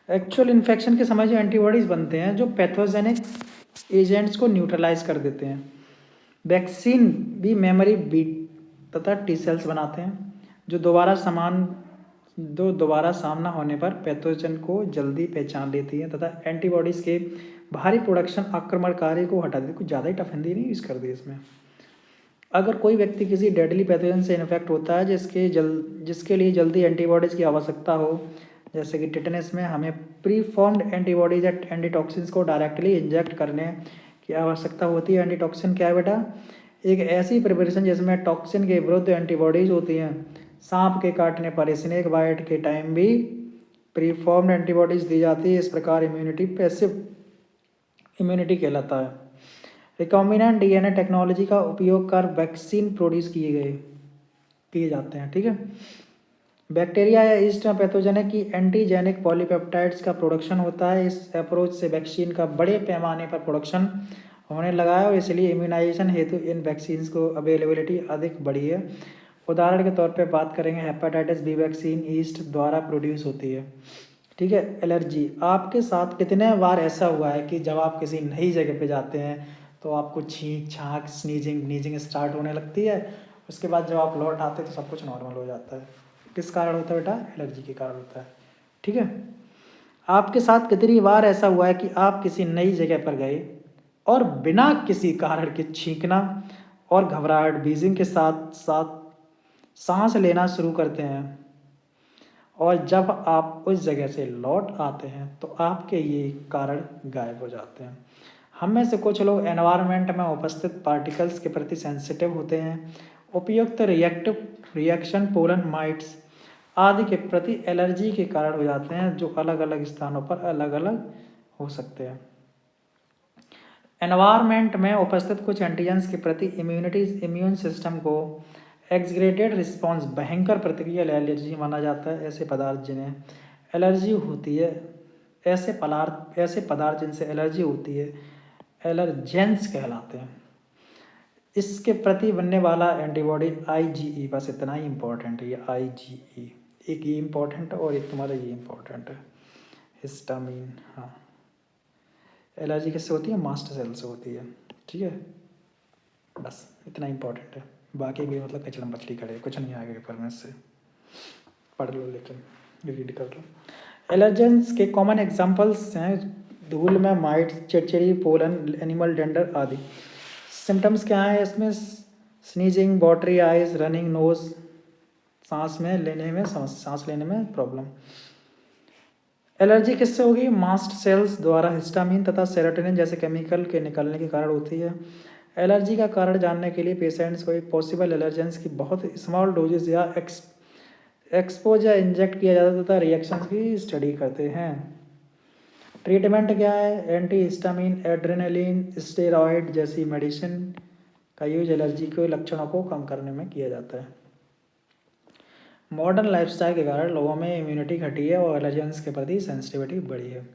एक्चुअल इन्फेक्शन के समय जो एंटीबॉडीज बनते हैं जो पैथोजेनिक एजेंट्स को न्यूट्रलाइज कर देते हैं। वैक्सीन भी मेमोरी बीट तथा टी सेल्स बनाते हैं जो दोबारा सामना होने पर पैथोजन को जल्दी पहचान लेती है तथा एंटीबॉडीज के भारी प्रोडक्शन आक्रमणकारी को हटा देती है। कुछ ज़्यादा ही टफ हिंदी नहीं यूज़ कर दी इसमें। अगर कोई व्यक्ति किसी डेडली पैथोजन से इन्फेक्ट होता है जिसके लिए जल्दी एंटीबॉडीज़ की आवश्यकता हो, जैसे कि टिटनेस में हमें प्री फॉर्म्ड एंटीबॉडीज या एंटीटॉक्सिन्स को डायरेक्टली इंजेक्ट करने की आवश्यकता होती है। एंटीटॉक्सिन क्या है बेटा? एक ऐसी प्रिपरेशन जिसमें टॉक्सिन के विरुद्ध एंटीबॉडीज होती हैं। सांप के काटने पर स्नेक बाइट के टाइम भी प्री फॉर्म्ड एंटीबॉडीज दी जाती है। इस प्रकार इम्यूनिटी पैसिव इम्यूनिटी कहलाता है। रिकॉम्बिनेंट डीएनए टेक्नोलॉजी का उपयोग कर वैक्सीन प्रोड्यूस किए जाते हैं। ठीक है। बैक्टीरिया या ईस्ट में पैथोजेनिक की एंटीजेनिक पॉलीपेप्टाइड्स का प्रोडक्शन होता है। इस अप्रोच से वैक्सीन का बड़े पैमाने पर प्रोडक्शन होने लगा है और इसलिए इम्यूनाइजेशन हेतु इन वैक्सीन को अवेलेबिलिटी अधिक बढ़ी है। उदाहरण के तौर पे बात करेंगे, हेपेटाइटिस बी वैक्सीन ईस्ट द्वारा प्रोड्यूस होती है। ठीक है। एलर्जी, आपके साथ कितने बार ऐसा हुआ है कि जब आप किसी नई जगह पे जाते हैं तो आपको छींक छाँक स्नीजिंग स्टार्ट होने लगती है, उसके बाद जब आप लौट आते हैं तो सब कुछ नॉर्मल हो जाता है। किस कारण होता है बेटा? एलर्जी के कारण होता है। ठीक है। आपके साथ कितनी बार ऐसा हुआ है कि आप किसी नई जगह पर गए और बिना किसी कारण के छींकना और घबराहट बीजिंग के साथ साथ सांस लेना शुरू करते हैं, और जब आप उस जगह से लौट आते हैं तो आपके ये कारण गायब हो जाते हैं। हम में से कुछ लोग एनवायरनमेंट में उपस्थित पार्टिकल्स के प्रति सेंसिटिव होते हैं। उपयुक्त रिएक्शन पोलन माइट्स आदि के प्रति एलर्जी के कारण हो जाते हैं, जो अलग अलग स्थानों पर अलग अलग हो सकते हैं। एनवायरनमेंट में उपस्थित कुछ एंटीजेंस के प्रति इम्यून सिस्टम को एक्सग्रेटेड रिस्पॉन्स भयंकर प्रतिक्रिया एलर्जी माना जाता है। ऐसे पदार्थ जिन्हें एलर्जी होती है ऐसे पदार्थ जिनसे एलर्जी होती है एलर्जेंस कहलाते हैं। इसके प्रति बनने वाला एंटीबॉडी IgE, बस इतना ही इम्पोर्टेंट है ये IgE। एक ये इम्पोर्टेंट है और एक तुम्हारा ये इम्पोर्टेंट है, हिस्टामिन। हाँ, एलर्जी किससे होती है? मास्ट सेल से होती है। ठीक है, बस इतना इम्पोर्टेंट है। बाकी भी मतलब कचड़ा मछली करे, कुछ नहीं आएगा पेपर में, इससे पढ़ लो, लेकिन रीड कर लो। एलर्जेंस के कॉमन एग्जांपल्स हैं धूल में माइट, चिड़चिड़ी, पोलन, एनिमल डेंडर आदि। सिम्टम्स क्या है इसमें? स्नीजिंग, वॉटरी आइज, रनिंग नोज, सांस लेने में प्रॉब्लम। एलर्जी किससे होगी? मास्ट सेल्स द्वारा हिस्टामिन तथा सेरोटोनिन जैसे केमिकल के निकलने के कारण होती है। एलर्जी का कारण जानने के लिए पेशेंट्स को एक पॉसिबल एलर्जेंस की बहुत स्मॉल डोजेस या एक्सपोज या इंजेक्ट किया जाता है तथा रिएक्शंस की स्टडी करते हैं। ट्रीटमेंट क्या है? एंटी हिस्टामिन, एड्रेनलिन, स्टेरॉयड जैसी मेडिसिन का यूज एलर्जी के लक्षणों को कम करने में किया जाता है। मॉडर्न लाइफस्टाइल के कारण लोगों में इम्यूनिटी घटी है और एलर्जेंस के प्रति सेंसिटिविटी बढ़ी है।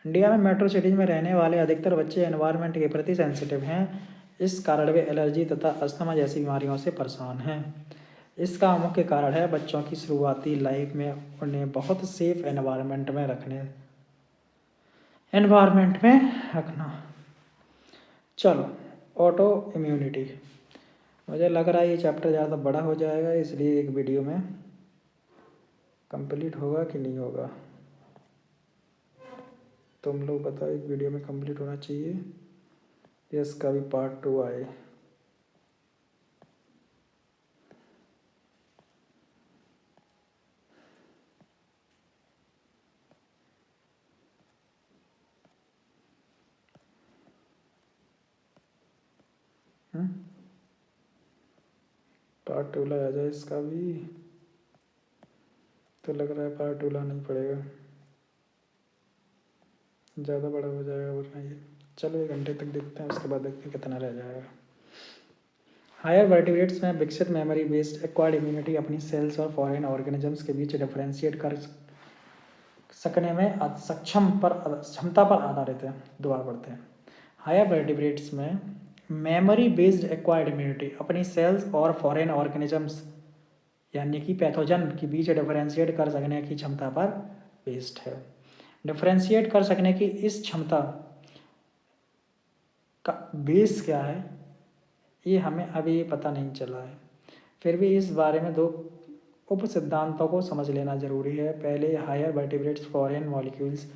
इंडिया में मेट्रो सिटीज में रहने वाले अधिकतर बच्चे एनवायरनमेंट के प्रति सेंसिटिव हैं। इस कारण वे एलर्जी तथा अस्थमा जैसी बीमारियों से परेशान हैं। इसका मुख्य कारण है बच्चों की शुरुआती लाइफ में उन्हें बहुत सेफ एनवायरनमेंट में रखना। चलो, ऑटो इम्यूनिटी। मुझे लग रहा है ये चैप्टर ज़्यादा बड़ा हो जाएगा, इसलिए एक वीडियो में कंप्लीट होगा कि नहीं होगा? तुम लोग बताओ, एक वीडियो में कंप्लीट होना चाहिए या इसका भी पार्ट 2 आए? पार्ट 2 लाया जाए इसका भी, तो लग रहा है पार्ट 2 लाना ही पड़ेगा, ज़्यादा बड़ा हो जाएगा वरना ये। चलो 1 घंटे तक देखते हैं, उसके बाद देखते हैं कितना रह जाएगा। हायर वर्टिब्रेट्स में विकसित मेमोरी बेस्ड एक्वायर्ड इम्यूनिटी अपनी सेल्स और फॉरेन ऑर्गेनिजम्स के बीच डिफरेंशिएट कर सकने में क्षमता पर आधारित है। दोबारा पढ़ते हैं। हायर वर्टिब्रेट्स में मेमोरी बेस्ड एक्वायर्ड इम्यूनिटी अपनी सेल्स और फॉरेन ऑर्गेनिजम्स यानी कि पैथोजन के बीच डिफरेंशिएट कर सकने की क्षमता पर बेस्ड है। डिफरेंशिएट कर सकने की इस क्षमता का बेस क्या है ये हमें अभी पता नहीं चला है, फिर भी इस बारे में 2 उप सिद्धांतों को समझ लेना जरूरी है। पहले, हायर वर्टिब्रेट्स फॉरेन मॉलिक्यूल्स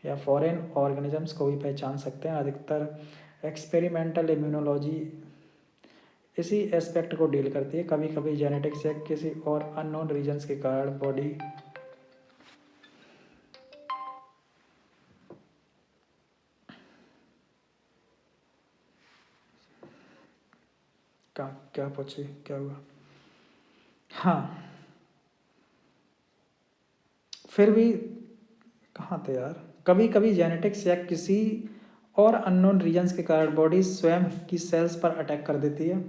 या फॉरेन ऑर्गेनिजम्स को भी पहचान सकते हैं। अधिकतर एक्सपेरिमेंटल इसी एस्पेक्ट को डील करती है। कभी कभी जेनेटिक्स या किसी और अननोन रीजन्स के कारण बॉडी का क्या पूछे क्या हुआ। हाँ, फिर भी कहाँ थे यार। कभी कभी जेनेटिक्स या किसी और अननोन रीजन्स के कारण बॉडी स्वयं की सेल्स पर अटैक कर देती है,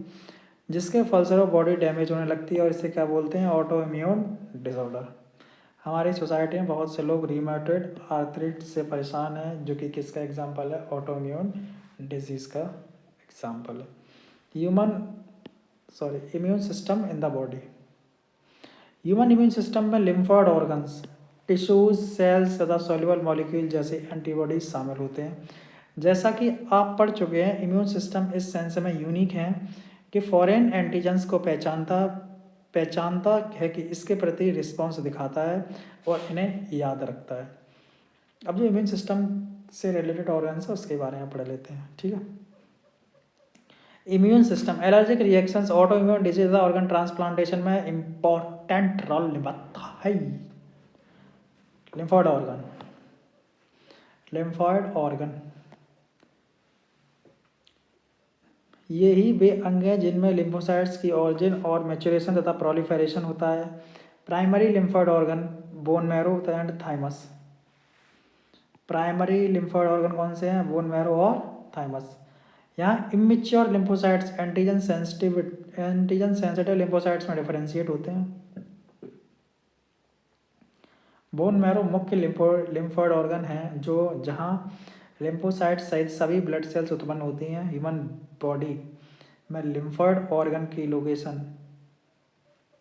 जिसके फलस्वरूप बॉडी डैमेज होने लगती है और इसे क्या बोलते हैं, ऑटो इम्यून डिसऑर्डर। हमारी सोसाइटी में बहुत से लोग रीमेटॉइड आर्थराइटिस से परेशान हैं, जो कि किसका एग्जांपल है, ऑटो इम्यून डिजीज़ का एग्जांपल है। Immune system in the body. Human immune system में लिम्फोइड ऑर्गन्स, टिश्यूज, सेल्स तथा सॉल्युबल मॉलिक्यूल जैसे एंटीबॉडीज शामिल होते हैं। जैसा कि आप पढ़ चुके हैं, इम्यून सिस्टम इस सेंस में यूनिक है कि फॉरेन एंटीजेंस को पहचानता है कि इसके प्रति रिस्पॉन्स दिखाता है और इन्हें याद रखता है। अब जो इम्यून सिस्टम से रिलेटेड ऑर्गन्स है उसके बारे में पढ़ लेते हैं, ठीक है। Immune system allergic reactions, auto immune disease, organ transplantation में इंपॉर्टेंट रोल निभाता है। लिम्फोइड ऑर्गन ये ही वे अंग हैं जिनमें लिम्फोसाइट्स की ऑरिजिन और मैच्योरेशन तथा प्रोलिफेरेशन होता है। Primary lymphoid organ bone marrow and thymus. Primary lymphoid organ कौन से हैं, बोन मैरो और थाइमस। यहाँ immature lymphocytes antigen sensitive lymphocytes में डिफरेंशिएट होते हैं। बोन मैरो मुख्य लिम्फोइड ऑर्गन है जहाँ लिम्फोसाइट्स सहित सभी ब्लड सेल्स उत्पन्न होती हैं। ह्यूमन बॉडी में लिम्फोइड ऑर्गन की लोकेशन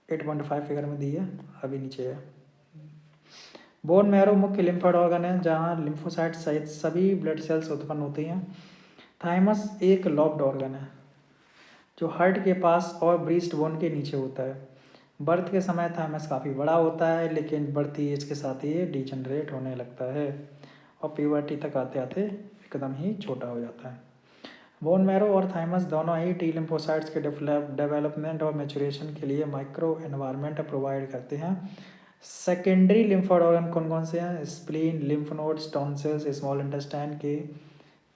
8.5 फिगर में दी है, अभी नीचे है। बोन मैरो मुख्य लिम्फोइड ऑर्गन है जहाँ लिम्फोसाइट्स सहित सभी ब्लड सेल्स उत्पन्न होती हैं। थाइमस एक लॉब्ड ऑर्गन है जो हार्ट के पास और ब्रीस्ट बोन के नीचे होता है। बर्थ के समय थाइमस काफ़ी बड़ा होता है, लेकिन बढ़ती एज के साथ ही ये डिजनरेट होने लगता है और प्यूबर्टी तक आते आते एकदम ही छोटा हो जाता है। बोन मैरो और थाइमस दोनों ही टी लिम्फोसाइट्स के डेवलपमेंट और मैच्योरेशन के लिए माइक्रो एनवायरनमेंट प्रोवाइड करते हैं। सेकेंडरी लिम्फोइड ऑर्गन कौन कौन से हैं, spleen, lymph nodes, tonsils, small intestine के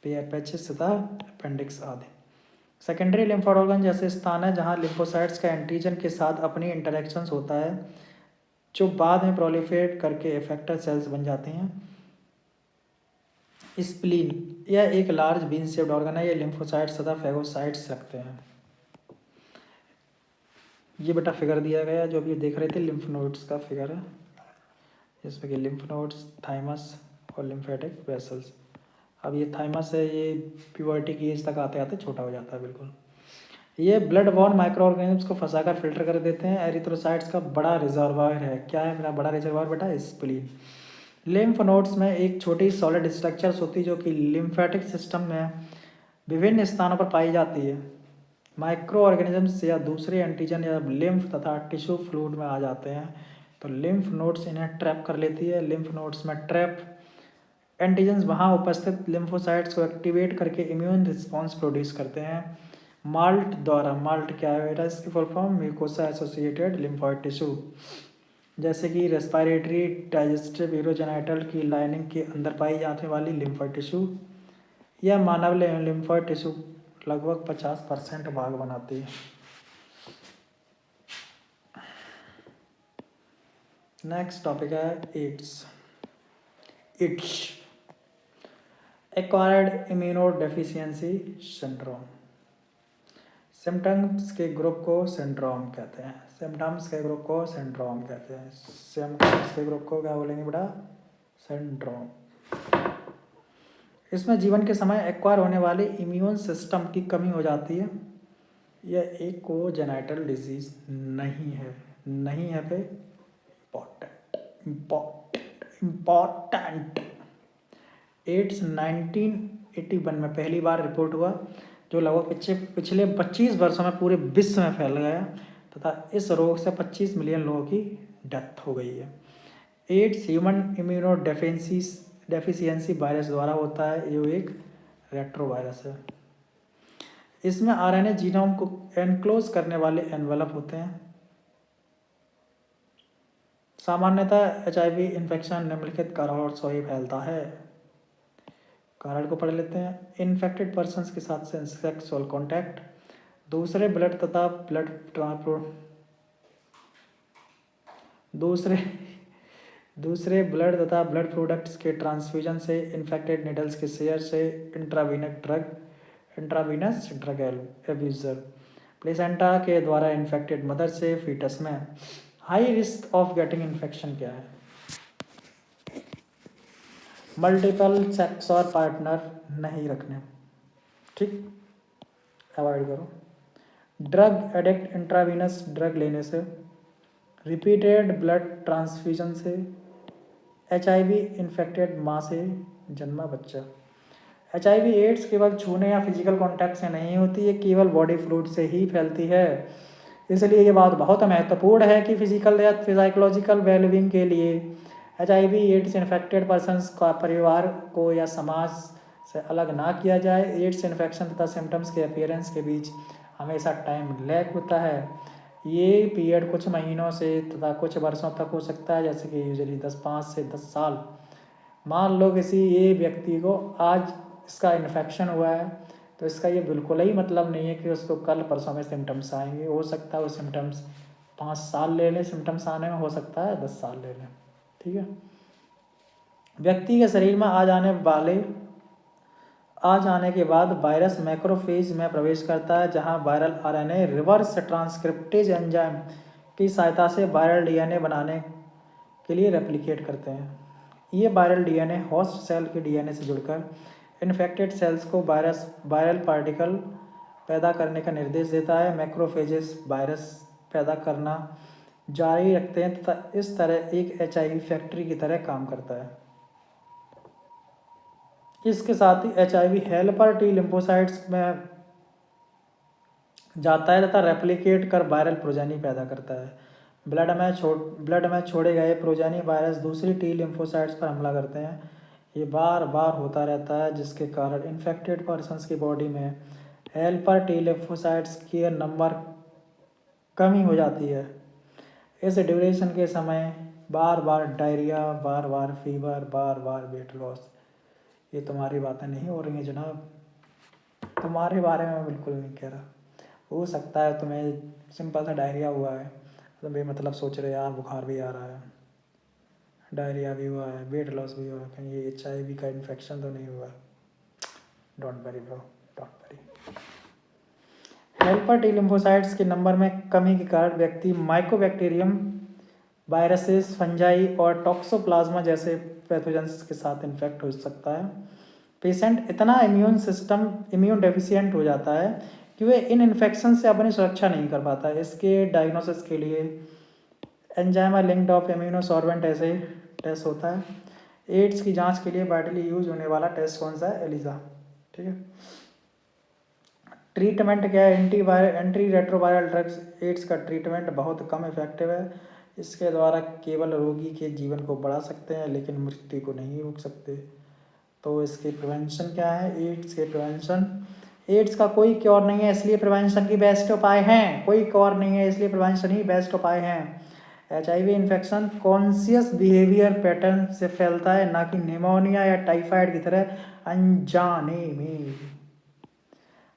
पैचेस तथा अपेंडिक्स आदि। सेकेंडरी लिम्फोइड ऑर्गन जैसे स्थान है जहां लिम्फोसाइट्स का एंटीजन के साथ अपनी इंटरेक्शंस होता है, जो बाद में प्रोलिफरेट करके इफेक्टर सेल्स बन जाते हैं। स्प्लीन यह एक लार्ज बीन शेप्ड ऑर्गन है, ये लिम्फोसाइट्स तथा फेगोसाइट्स रखते हैं। ये बेटा फिगर दिया गया जो अभी देख रहे थे, लिम्फ नोड्स का फिगर है, जिसमें कि लिम्फ नोड्स, थाइमस और लिम्फेटिक वेसल्स। अब ये थाइमस है, ये प्यूबर्टी की एज तक आते आते छोटा हो जाता है बिल्कुल। ये ब्लड बॉर्न माइक्रो ऑर्गेनिम्स को फंसाकर फिल्टर कर देते हैं। एरिथ्रोसाइट्स का बड़ा रिजर्वायर है, क्या है मेरा बड़ा रिजर्वायर बेटा, स्प्लीन। लिम्फ नोड्स में एक छोटी सॉलिड स्ट्रक्चर्स होती है जो कि लिम्फेटिक सिस्टम में विभिन्न स्थानों पर पाई जाती है। माइक्रो ऑर्गेनिजम्स या दूसरे एंटीजन या लिम्फ तथा टिश्यू फ्लूइड में आ जाते हैं तो लिम्फ नोड्स इन्हें ट्रैप कर लेती है। लिम्फ नोड्स में ट्रैप एंटीजन्स वहाँ उपस्थित लिम्फोसाइट्स को एक्टिवेट करके इम्यून रिस्पॉन्स प्रोड्यूस करते हैं माल्ट द्वारा। माल्ट क्या है बेटा, इसकी full form mucosa associated lymphoid tissue, जैसे कि रेस्पिरेटरी, डाइजेस्टिव, यूरोजेनाइटल की लाइनिंग के अंदर पाई जाने वाली लिम्फोइड टिश्यू। यह मानव लिम्फोइड टिश्यू लगभग 50% भाग बनाती है। नेक्स्ट टॉपिक है AIDS. Acquired immunodeficiency syndrome. Symptoms के ग्रुप को सिंड्रोम कहते हैं। सिम्टम्स के ग्रुप को क्या बोलेंगे बेटा, सिंड्रोम। इसमें जीवन के समय एक्वायर होने वाली इम्यून सिस्टम की कमी हो जाती है। यह एक कोजेनाइटल डिजीज नहीं है पे इम्पॉर्टेंट। एड्स 1981 में पहली बार रिपोर्ट हुआ, जो लगभग पिछले 25 वर्षों में पूरे विश्व में फैल गया तथा इस रोग से 25 मिलियन लोगों की डेथ हो गई है। एड्स ह्यूमन इम्यूनोडेफिशिएंसी वायरस द्वारा होता है, ये एक रेट्रोवायरस है। इसमें आरएनए जीनोम को एनक्लोज करने वाले एनवेलप होते हैं। सामान्यतः एचआईवी इन्फेक्शन निम्नलिखित कारणों से ही फैलता है। कारण को पढ़ लेते हैं। इन्फेक्टेड पर्सन्स के साथ सेक्सुअल कॉन्टैक्ट, दूसरे ब्लड तथा दूसरे ब्लड तथा ब्लड प्रोडक्ट्स के ट्रांसफ्यूजन से, इन्फेक्टेड निडल्स के शेयर से, इंट्रावीनस ड्रग एब्यूजर, प्लेसेंटा के द्वारा इन्फेक्टेड मदर से फीटस में। High risk of getting infection क्या है? मल्टीपल सेक्स और पार्टनर नहीं रखने, ठीक, अवॉइड करो। ड्रग एडिक्ट, इंट्रावीनस ड्रग लेने से, रिपीटेड ब्लड ट्रांसफ्यूजन से, एचआईवी इन्फेक्टेड माँ से जन्मा बच्चा। एचआईवी एड्स केवल छूने या फिजिकल कांटेक्ट से नहीं होती, ये केवल बॉडी फ्लूइड से ही फैलती है। इसलिए ये बात बहुत महत्वपूर्ण है कि फिजिकल या साइकोलॉजिकल वेलबींग के लिए एचआईवी एड्स इन्फेक्टेड पर्सन्स का परिवार को या समाज से अलग ना किया जाए। एड्स इन्फेक्शन तथा सिम्टम्स के अपीयरेंस के बीच हमेशा टाइम लैग होता है। ये पीरियड कुछ महीनों से तथा कुछ वर्षों तक हो सकता है, जैसे कि यूजुअली 5 से 10 साल। मान लो किसी ये व्यक्ति को आज इसका इन्फेक्शन हुआ है, तो इसका ये बिल्कुल ही मतलब नहीं है कि उसको कल परसों में सिम्टम्स आएंगे। हो सकता है वो सिम्टम्स 5 साल ले लें, सिम्टम्स आने में हो सकता है 10 साल ले लें, ठीक है। व्यक्ति के शरीर में आ जाने के बाद वायरस मैक्रोफेज में प्रवेश करता है, जहां viral RNA reverse transcriptase enzyme की सहायता से वायरल डीएनए बनाने के लिए रेप्लिकेट करते हैं। ये वायरल डीएनए होस्ट सेल के डीएनए से जुड़कर इन्फेक्टेड सेल्स को वायरल पार्टिकल पैदा करने का निर्देश देता है। मैक्रोफेजेस वायरस पैदा करना जारी रखते हैं तथा इस तरह एक एचआईवी फैक्ट्री की तरह काम करता है। इसके साथ ही एचआईवी हेल्पर टी लिम्फोसाइट्स में जाता है तथा रेप्लिकेट कर वायरल प्रोजेनी पैदा करता है। ब्लड में छोड़े गए प्रोजेनी वायरस दूसरी टी लिम्फोसाइट्स पर हमला करते हैं। ये बार बार होता रहता है, जिसके कारण इन्फेक्टेड पर्सन्स की बॉडी में हेल्पर टी लिम्फोसाइट्स की नंबर कमी हो जाती है। इस ड्यूरेशन के समय बार बार डायरिया, बार बार फीवर, बार बार वेट लॉस। ये तुम्हारी बातें नहीं हो रही हैं जनाब, तुम्हारे बारे में बिल्कुल नहीं कह रहा। हो सकता है तुम्हें सिंपल सा डायरिया हुआ है, तो बेमतलब सोच रहे यार बुखार भी आ रहा है, डायरिया भी हुआ है, वेट लॉस भी हुआ है, कहीं ये एचआईवी का इन्फेक्शन तो नहीं हुआ। Don't worry bro, don't worry. Helper T lymphocytes के नंबर में कमी के कारण व्यक्ति माइकोबैक्टीरियम, वायरसेस, फंजाई और टॉक्सोप्लाज्मा जैसे पैथोजेंस के साथ इन्फेक्ट हो सकता है। पेशेंट इतना इम्यून डेफिशिएंट हो जाता है कि वे इन इन्फेक्शन से अपनी सुरक्षा नहीं कर पाता है। इसके डायग्नोसिस के लिए एंजाइमा लिंक्ड ऑफ इम्यूनोसॉर्बेंट ऐसे टेस्ट होता है। एड्स की जांच के लिए वाइडली यूज होने वाला टेस्ट कौन सा है? एलिसा, ठीक है। ट्रीटमेंट क्या है? Anti retroviral drugs. एड्स का ट्रीटमेंट बहुत कम इफेक्टिव है। इसके द्वारा केवल रोगी के जीवन को बढ़ा सकते हैं, लेकिन मृत्यु को नहीं रोक सकते। तो इसके प्रिवेंशन क्या है? एड्स के प्रिवेंशन, एड्स का कोई क्योर नहीं है, इसलिए प्रिवेंशन की बेस्ट उपाय हैं। कोई क्योर नहीं है, इसलिए प्रिवेंशन ही बेस्ट उपाय हैं। HIV infection conscious behaviour pattern से फैलता है, ना कि निमोनिया या टाइफाइड की तरह अनजाने में।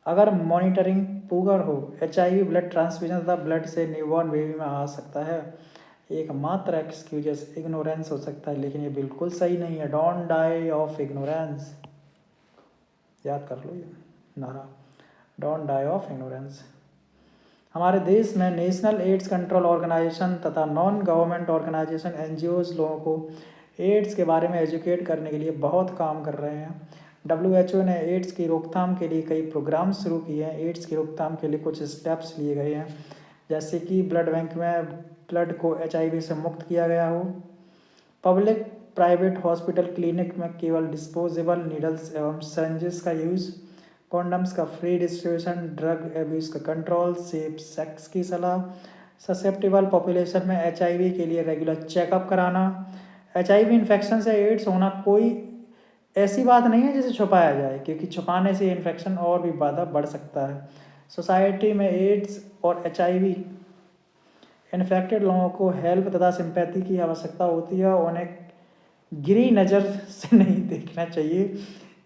अगर मॉनिटरिंग पुअर हो, एचआईवी ब्लड ट्रांसफ्यूजन तथा ब्लड से न्यूबॉर्न बेबी में आ सकता है। एकमात्र एक्सक्यूजेस इग्नोरेंस हो सकता है, लेकिन ये बिल्कुल सही नहीं है। डोंट डाई ऑफ इग्नोरेंस, याद कर लो ये नारा, डोंट डाई ऑफ इग्नोरेंस। हमारे देश में नेशनल एड्स कंट्रोल ऑर्गेनाइजेशन तथा नॉन गवर्नमेंट ऑर्गेनाइजेशन एनजीओज लोगों को एड्स के बारे में एजुकेट करने के लिए बहुत काम कर रहे हैं। WHO ने एड्स की रोकथाम के लिए कई प्रोग्राम शुरू किए हैं। एड्स की रोकथाम के लिए कुछ स्टेप्स लिए गए हैं, जैसे कि ब्लड बैंक में ब्लड को एचआईवी से मुक्त किया गया हो, पब्लिक प्राइवेट हॉस्पिटल क्लिनिक में केवल डिस्पोजेबल नीडल्स एवं सिरिंजेस का यूज़, कॉन्डम्स का फ्री डिस्ट्रीब्यूशन, ड्रग एब्यूज़ का कंट्रोल, सेफ सेक्स की सलाह, ससेप्टेबल पॉपुलेशन में एचआईवी के लिए रेगुलर चेकअप कराना। एचआईवी इन्फेक्शन से एड्स होना कोई ऐसी बात नहीं है जिसे छुपाया जाए, क्योंकि छुपाने से इन्फेक्शन और भी ज़्यादा बढ़ सकता है। सोसाइटी में एड्स और HIV इन्फेक्टेड लोगों को हेल्प तथा सिंपैथी की आवश्यकता होती है। उन्हें गिरी नज़र से नहीं देखना चाहिए।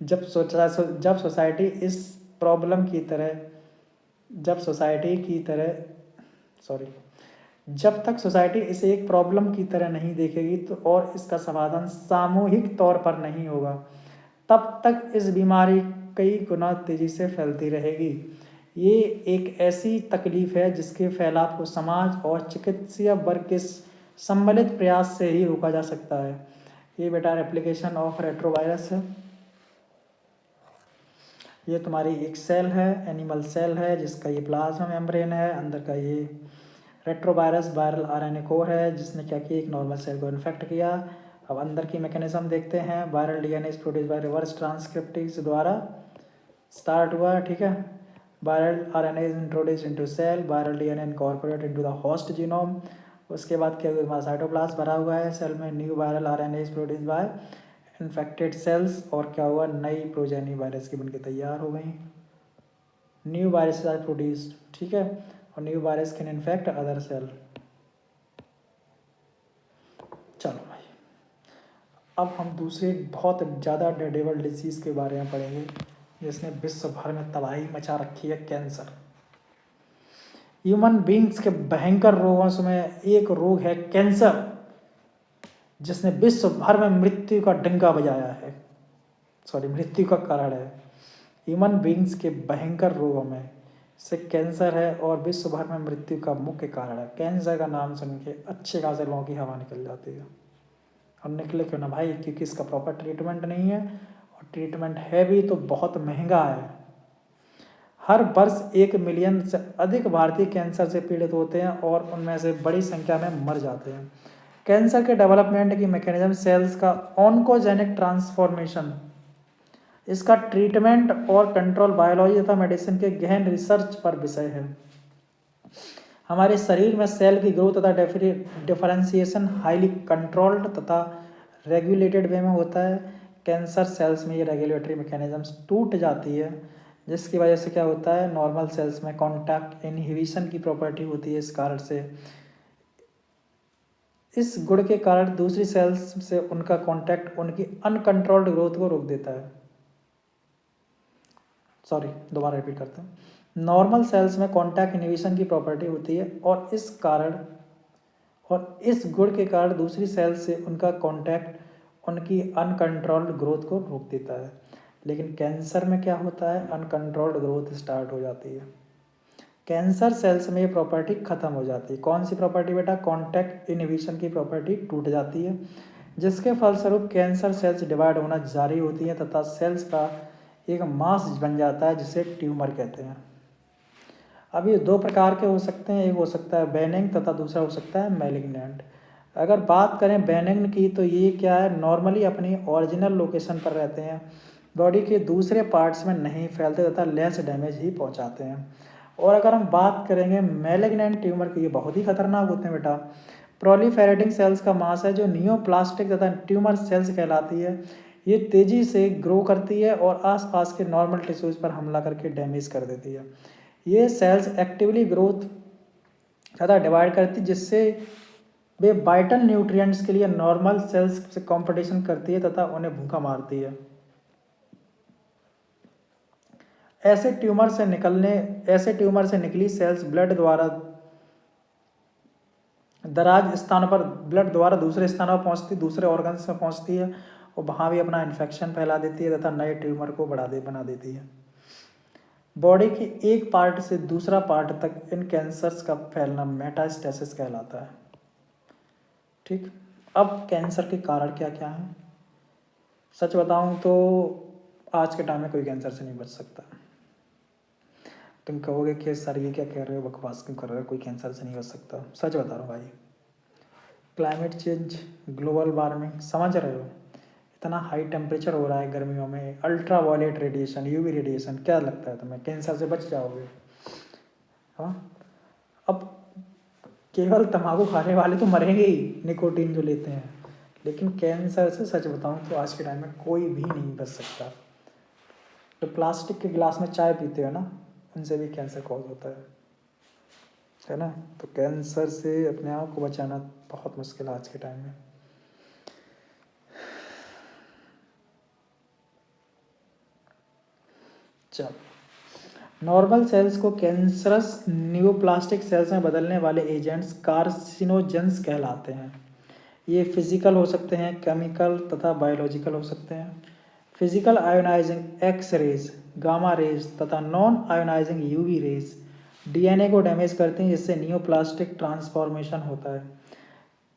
जब सोसाइटी इस प्रॉब्लम की तरह जब सोसाइटी की तरह सॉरी जब तक सोसाइटी इसे एक प्रॉब्लम की तरह नहीं देखेगी तो और इसका समाधान सामूहिक तौर पर नहीं होगा, तब तक इस बीमारी कई गुना तेजी से फैलती रहेगी। ये एक ऐसी तकलीफ है जिसके फैलाव को समाज और चिकित्सीय वर्ग के सम्मिलित प्रयास से ही रोका जा सकता है। ये बेटा एप्लीकेशन ऑफ रेट्रोवायरस है। ये तुम्हारी एक सेल है, एनिमल सेल है, जिसका ये प्लाज्मा मेम्ब्रेन है। अंदर का ये रेट्रोवायरस वायरल RNA कोर है, जिसने क्या किया, एक नॉर्मल सेल को इन्फेक्ट किया। अब अंदर की मैकेनिज्म देखते हैं। Viral DNA is produce by reverse transcriptase द्वारा स्टार्ट हुआ, ठीक है। Viral RNA is introduce into cell, viral DNA incorporate into the host genome. उसके बाद क्या हुआ, साइटोप्लाज्म भरा हुआ है सेल में। New viral RNA is produce bye infected cells, और क्या हुआ, नई प्रोजेनी वायरस की बनके तैयार हो गई। न्यू वायरस आर प्रोड्यूस्ड, ठीक है, और new virus can infect other cell. चलो भाई, अब हम दूसरे बहुत ज़्यादा डेडेबल डिजीज़ के बारे में पढ़ेंगे जिसने विश्व भर में तबाही मचा रखी है, कैंसर। ह्यूमन बींग्स के भयंकर रोगों में एक रोग है कैंसर, जिसने विश्व भर में मृत्यु का डंका बजाया है, मृत्यु का कारण है। ह्यूमन बींग्स के भयंकर रोगों में से कैंसर है और विश्व भर में मृत्यु का मुख्य कारण है। कैंसर का नाम सुन के अच्छे खासे लोगों की हवा निकल जाती है। और निकले क्यों ना भाई, क्योंकि इसका प्रॉपर ट्रीटमेंट नहीं है, और ट्रीटमेंट है भी तो बहुत महंगा है। हर वर्ष 1 मिलियन से अधिक भारतीय कैंसर से पीड़ित होते हैं और उनमें से बड़ी संख्या में मर जाते हैं। कैंसर के डेवलपमेंट की मैकेनिज्म सेल्स का ऑन्कोजेनिक ट्रांसफॉर्मेशन, इसका ट्रीटमेंट और कंट्रोल बायोलॉजी तथा मेडिसिन के गहन रिसर्च पर विषय है। हमारे शरीर में सेल की ग्रोथ तथा डिफरेंशिएशन हाईली कंट्रोल्ड तथा रेगुलेटेड वे में होता है। कैंसर सेल्स में ये रेगुलेटरी मैकेनिज्म्स टूट जाती है, जिसकी वजह से क्या होता है, नॉर्मल सेल्स में कॉन्टैक्ट इनहिबिशन की प्रॉपर्टी होती है। इस कारण से, इस गुण के कारण दूसरी सेल्स से उनका कॉन्टैक्ट उनकी अनकंट्रोल्ड ग्रोथ को रोक देता है। दोबारा रिपीट करते हैं। नॉर्मल सेल्स में कॉन्टैक्ट इनहिबिशन की प्रॉपर्टी होती है और इस गुण के कारण दूसरी सेल से उनका कॉन्टैक्ट उनकी अनकंट्रोल्ड ग्रोथ को रोक देता है। लेकिन कैंसर में क्या होता है, अनकंट्रोल्ड ग्रोथ स्टार्ट हो जाती है। कैंसर सेल्स में ये प्रॉपर्टी खत्म हो जाती है। कौन सी प्रॉपर्टी बेटा, कॉन्टैक्ट इनहिबिशन की प्रॉपर्टी टूट जाती है, जिसके फलस्वरूप कैंसर सेल्स डिवाइड होना जारी होती हैं तथा सेल्स का एक मास बन जाता है जिसे ट्यूमर कहते हैं। अब ये 2 प्रकार के हो सकते हैं, एक हो सकता है बेनिग्न तथा दूसरा हो सकता है मैलिग्नेंट। अगर बात करें बेनिग्न की, तो ये क्या है, नॉर्मली अपनी ओरिजिनल लोकेशन पर रहते हैं, बॉडी के दूसरे पार्ट्स में नहीं फैलते तथा लेस डैमेज ही पहुंचाते हैं। और अगर हम बात करेंगे मैलिग्नेंट ट्यूमर की, ये बहुत ही खतरनाक होते हैं बेटा। प्रोलिफेरेटिंग सेल्स का मास है जो नियोप्लास्टिक तथा ट्यूमर सेल्स कहलाती है। ये तेज़ी से ग्रो करती है और आसपास के नॉर्मल टिश्यूज़ पर हमला करके डैमेज कर देती है। ये सेल्स एक्टिवली ग्रोथ ज़्यादा डिवाइड करती है, जिससे वे वाइटल न्यूट्रिएंट्स के लिए नॉर्मल सेल्स से कंपटीशन करती है तथा उन्हें भूखा मारती है। ऐसे ट्यूमर से निकली सेल्स ब्लड द्वारा दूसरे स्थानों पर पहुंचती, दूसरे ऑर्गन्स में पहुंचती है और वहाँ भी अपना इन्फेक्शन फैला देती है तथा नए ट्यूमर को बना देती है। बॉडी की एक पार्ट से दूसरा पार्ट तक इन कैंसर्स का फैलना मेटास्टेसिस कहलाता है। ठीक, अब कैंसर के कारण क्या क्या हैं। सच बताऊं तो आज के टाइम में कोई कैंसर से नहीं बच सकता। तुम कहोगे कि सर ये क्या कह रहे हो, बकवास क्यों कर रहे हो, कोई कैंसर से नहीं बच सकता। सच बता रहा हूँ भाई, क्लाइमेट चेंज, ग्लोबल वार्मिंग, समझ रहे हो, इतना हाई टेम्परेचर हो रहा है गर्मियों में, ultraviolet radiation, UV radiation, क्या लगता है तुम्हें कैंसर से बच जाओगे? हाँ, अब केवल तंबाकू खाने वाले तो मरेंगे ही, निकोटीन जो लेते हैं, लेकिन कैंसर से सच बताऊं तो आज के टाइम में कोई भी नहीं बच सकता। तो प्लास्टिक के गिलास में चाय पीते हो ना, उनसे भी कैंसर कॉज होता है ना। तो कैंसर से अपने आप को बचाना बहुत मुश्किल है आज के टाइम में। चलो, नॉर्मल सेल्स को कैंसरस न्यूप्लास्टिक सेल्स में बदलने वाले एजेंट्स कार्सिनोजेंस कहलाते हैं। ये फिजिकल हो सकते हैं, केमिकल तथा बायोलॉजिकल हो सकते हैं। Physical ionizing X rays, gamma rays तथा non ionizing UV rays DNA को डैमेज करते हैं, जिससे न्यूप्लास्टिक ट्रांसफॉर्मेशन होता है।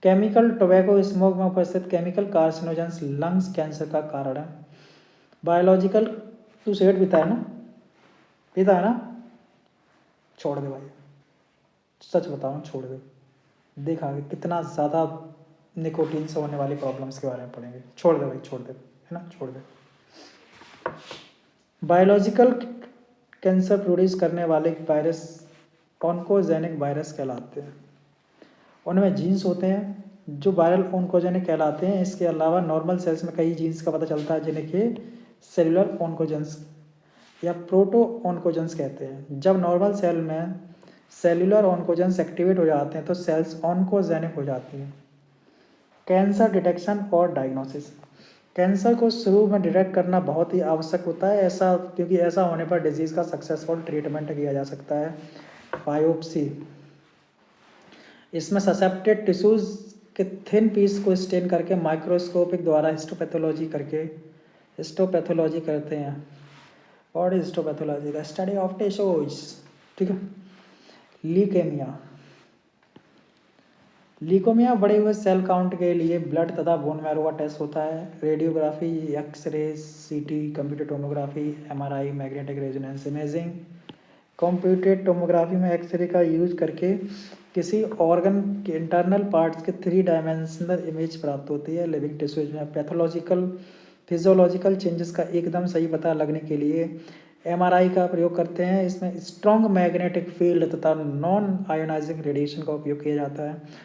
केमिकल, टोबैको स्मोक में उपस्थित केमिकल कार्सिनोजेंस लंग्स कैंसर का कारण है। बायोलॉजिकल, तू सिगरेट पीता है ना, पीता है ना, छोड़ दे भाई, सच बताओ छोड़ दे। देखा कि कितना ज़्यादा निकोटीन से होने वाली प्रॉब्लम्स के बारे में पढ़ेंगे। छोड़ दे भाई, छोड़ दे, है ना, छोड़ दे। बायोलॉजिकल कैंसर प्रोड्यूस करने वाले वायरस ऑन्कोजेनिक वायरस कहलाते हैं। उनमें जीन्स होते हैं जो वायरल ऑन्कोजेनिक कहलाते हैं। इसके अलावा नॉर्मल सेल्स में कई जीन्स का पता चलता है, जिन्हें कि सेलुलर ऑन्कोजेंस या प्रोटो ऑन्कोजेंस कहते हैं। जब नॉर्मल सेल में सेलुलर ऑन्कोजेंस एक्टिवेट हो जाते हैं तो सेल्स ऑन्कोजेनिक हो जाती हैं। कैंसर डिटेक्शन और डायग्नोसिस। कैंसर को शुरू में डिटेक्ट करना बहुत ही आवश्यक होता है, ऐसा क्योंकि ऐसा होने पर डिजीज़ का सक्सेसफुल ट्रीटमेंट किया जा सकता है। बायोप्सी, इसमें ससेप्टेड टिश्यूज़ के थिन पीस को स्टेन करके माइक्रोस्कोपिक द्वारा हिस्टोपैथोलॉजी करते हैं। और histopathology the study of tissues, ठीक है। लीकेमिया, लीकोमिया बढ़े हुए सेल काउंट के लिए ब्लड तथा बोन मैरो का टेस्ट होता है। रेडियोग्राफी, एक्सरे, सीटी, computer tomography, MRI, magnetic resonance imaging. Computed tomography में एक्सरे का यूज करके किसी ऑर्गन के इंटरनल पार्ट्स के 3 डायमेंशनल इमेज प्राप्त होती है। लिविंग टिश्यूज में पैथोलॉजिकल फिजियोलॉजिकल चेंजेस का एकदम सही पता लगने के लिए एमआरआई का प्रयोग करते हैं। इसमें स्ट्रॉन्ग मैग्नेटिक फील्ड तथा नॉन आयोनाइजिंग रेडिएशन का उपयोग किया जाता है।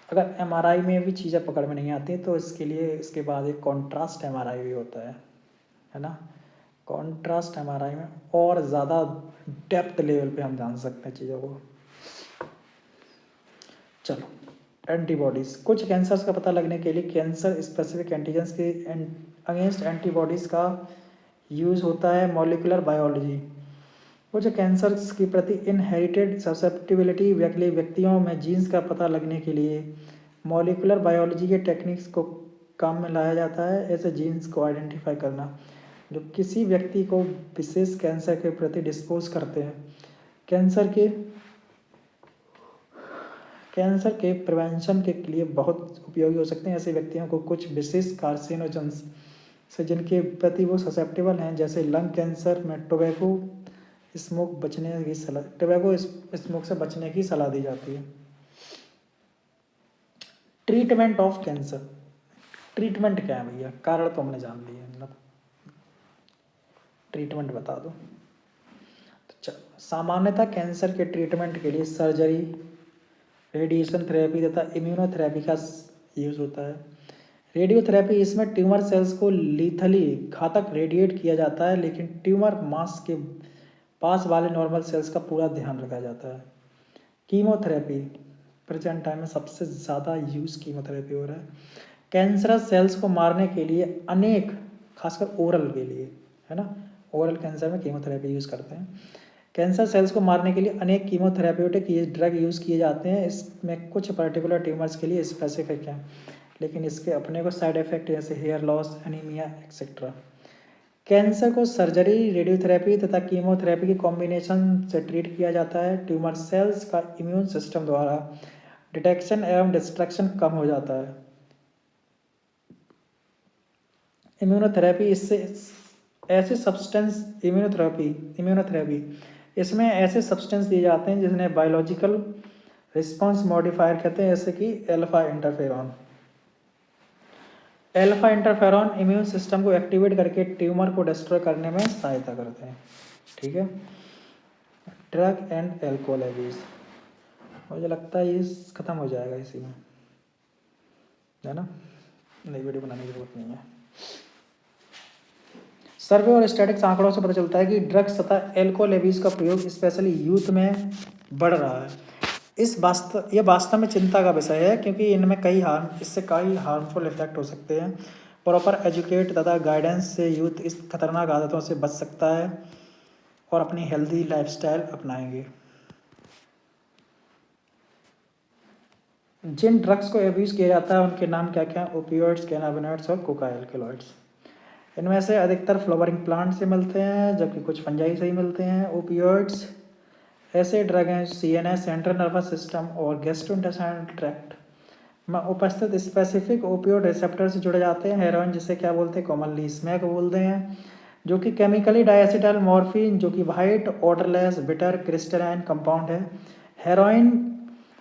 अगर एमआरआई में भी चीज़ें पकड़ में नहीं आती तो इसके लिए इसके बाद एक कॉन्ट्रास्ट एमआरआई भी होता है ना। कॉन्ट्रास्ट एमआरआई में और ज़्यादा डेप्थ लेवल पे हम जान सकते हैं चीज़ों को। चलो, एंटीबॉडीज़। कुछ कैंसर्स का पता लगने के लिए कैंसर स्पेसिफिक एंटीजेंस के अगेंस्ट एंटीबॉडीज़ का यूज़ होता है। मॉलिकुलर बायोलॉजी, कुछ कैंसर्स के प्रति इनहेरिटेड ससेप्टिबिलिटी व्यक्तियों में जीन्स का पता लगने के लिए मॉलिकुलर बायोलॉजी के टेक्निक्स को काम में लाया जाता है। ऐसे जीन्स को आइडेंटिफाई करना जो किसी व्यक्ति को विशेष कैंसर के प्रति डिस्पोज करते हैं। कैंसर के प्रिवेंशन के लिए बहुत उपयोगी हो सकते हैं। ऐसे व्यक्तियों को कुछ विशेष कार्सिनोजेंस से जिनके प्रति वो ससेप्टेबल हैं, जैसे लंग कैंसर में टोबैको स्मोक से बचने की सलाह दी जाती है। ट्रीटमेंट ऑफ कैंसर, ट्रीटमेंट क्या है भैया, कारण तो हमने जान लिया, मतलब ट्रीटमेंट बता दो। तो सामान्यतः कैंसर के ट्रीटमेंट के लिए सर्जरी, रेडिएशन थेरेपी तथा इम्यूनोथेरेपी का यूज होता है। रेडियोथेरेपी, इसमें ट्यूमर सेल्स को लीथली घातक रेडिएट किया जाता है, लेकिन ट्यूमर मास के पास वाले नॉर्मल सेल्स का पूरा ध्यान रखा जाता है। कीमोथेरेपी, प्रेजेंट टाइम में सबसे ज़्यादा यूज़ कीमोथेरेपी हो रहा है। कैंसरस सेल्स को मारने के लिए अनेक, खासकर ओरल के लिए, है ना, ओरल कैंसर में कीमोथेरेपी यूज़ करते हैं। कैंसर सेल्स को मारने के लिए अनेक कीमोथेरेप्यूटिक ड्रग यूज़ किए जाते हैं। इसमें कुछ पर्टिकुलर ट्यूमर्स के लिए स्पेसिफिक हैं, लेकिन इसके अपने को साइड इफेक्ट जैसे hair loss, anaemia etcetera. Cancer को सर्जरी, रेडियोथेरेपी तथा कीमोथेरेपी की कॉम्बिनेशन से ट्रीट किया जाता है। ट्यूमर सेल्स का इम्यून सिस्टम द्वारा डिटेक्शन एवं डिस्ट्रक्शन कम हो जाता है। इम्यूनोथेरेपी, इससे ऐसे सब्सटेंस इम्यूनोथेरेपी इसमें ऐसे सब्सटेंस दिए जाते हैं जिन्हें बायोलॉजिकल रिस्पॉन्स मॉडिफायर कहते हैं, जैसे कि alpha interferon. Alpha interferon immune system को एक्टिवेट करके ट्यूमर को डिस्ट्रॉय करने में सहायता करते हैं, ठीक है। ड्रग एंड एल्कोहल एब्यूज, मुझे लगता है ये ख़त्म हो जाएगा इसी में। है ना, नई वीडियो बनाने की जरूरत नहीं है। सर्वे और स्टैटिक्स आंकड़ों से पता चलता है कि ड्रग्स तथा एल्कोहल एब्यूज का प्रयोग स्पेशली यूथ में बढ़ रहा है। ये वास्तव में चिंता का विषय है, क्योंकि इनमें इससे कई हार्मफुल इफेक्ट हो सकते हैं। प्रॉपर एजुकेट तथा गाइडेंस से यूथ इस खतरनाक आदतों से बच सकता है और अपनी हेल्दी लाइफस्टाइल अपनाएंगे। जिन ड्रग्स को एब्यूज किया जाता है उनके नाम क्या क्या हैं? ओपियोइड्स, कैनाबिनॉइड्स और कोका एल्कलॉइड्स। इनमें से अधिकतर फ्लावरिंग प्लांट से मिलते हैं, जबकि कुछ फंजाई से ही मिलते हैं। ओपियोइड्स ऐसे ड्रग हैं सीएनएस, सेंट्रल नर्वस सिस्टम और गैस्ट्रोइंटेस्टाइनल ट्रैक्ट में उपस्थित स्पेसिफिक ओपियोइड रिसेप्टर से जुड़े जाते हैं। हेरोइन, जिसे क्या बोलते हैं, कॉमनली स्मैक बोलते हैं, जो कि केमिकली डायसिटाइल मॉर्फिन, जो कि white odourless bitter crystalline compound है। हेरोइन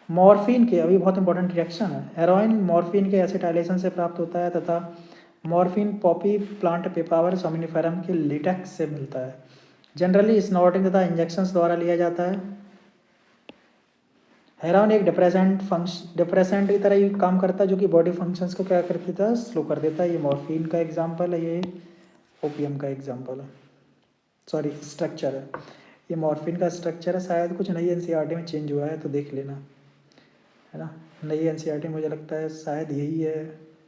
मॉर्फिन के, अभी बहुत इंपॉर्टेंट रिएक्शन है, हेरोइन मॉर्फिन के एसिटाइलेशन से प्राप्त होता है तथा मॉर्फिन पॉपी प्लांट पेपावर सोमिनिफेरम के लिटेक्स से मिलता है। जनरली स्नॉटिंग तथा इंजेक्शंस द्वारा लिया जाता है। हेरोइन एक डिप्रेसेंट की तरह ही काम करता है, जो कि बॉडी फंक्शंस को क्या कर देता है, स्लो कर देता है। ये मॉर्फिन का एग्जाम्पल है, ये ओपियम का एग्जाम्पल है, सॉरी स्ट्रक्चर है। ये मॉर्फिन का स्ट्रक्चर है, शायद कुछ नई एनसीईआरटी में चेंज हुआ है तो देख लेना, है ना। नई एनसीईआरटी मुझे लगता है शायद यही है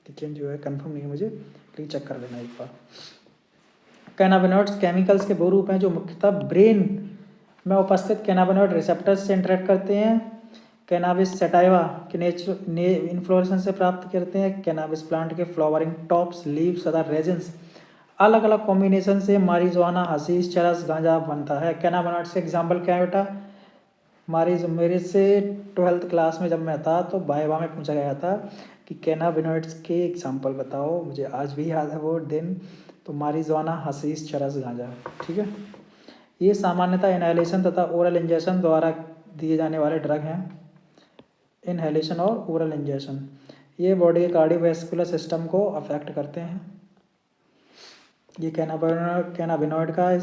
कि चेंज हुआ है, कंफर्म नहीं है मुझे, लेकिन चेक कर लेना एक बार। कैनाबिनॉइड्स केमिकल्स के वो रूप हैं जो मुख्यतः ब्रेन में उपस्थित कैनाबिनॉइड रिसेप्टर्स से इंटरेक्ट करते हैं। कैनाबिस सैटाइवा के इन्फ्लोरेसेंस से प्राप्त करते हैं। कैनाबिस प्लांट के फ्लावरिंग टॉप्स, लीव्स तथा रेजिन्स अलग अलग कॉम्बिनेशन से मारिजुआना, हशीश, चरस, गांजा बनता है। कैनाबिनॉइड्स के एग्जाम्पल क्या है बेटा? मेरे से 12th क्लास में जब मैं था तो वाइवा में पूछा गया था कि कैनाबिनॉइड्स के एग्जाम्पल बताओ, मुझे आज भी याद है वो दिन। तो मारिजुआना, हशीश, चरस, गांजा, ठीक है। ये सामान्यतः इनहेलेशन तथा ओरल इंजेक्शन द्वारा दिए जाने वाले ड्रग हैं। इनहेलेशन और ओरल इंजेक्शन ये बॉडी के कार्डियोवैस्कुलर सिस्टम को अफेक्ट करते हैं। ये कैनाबिनॉइड का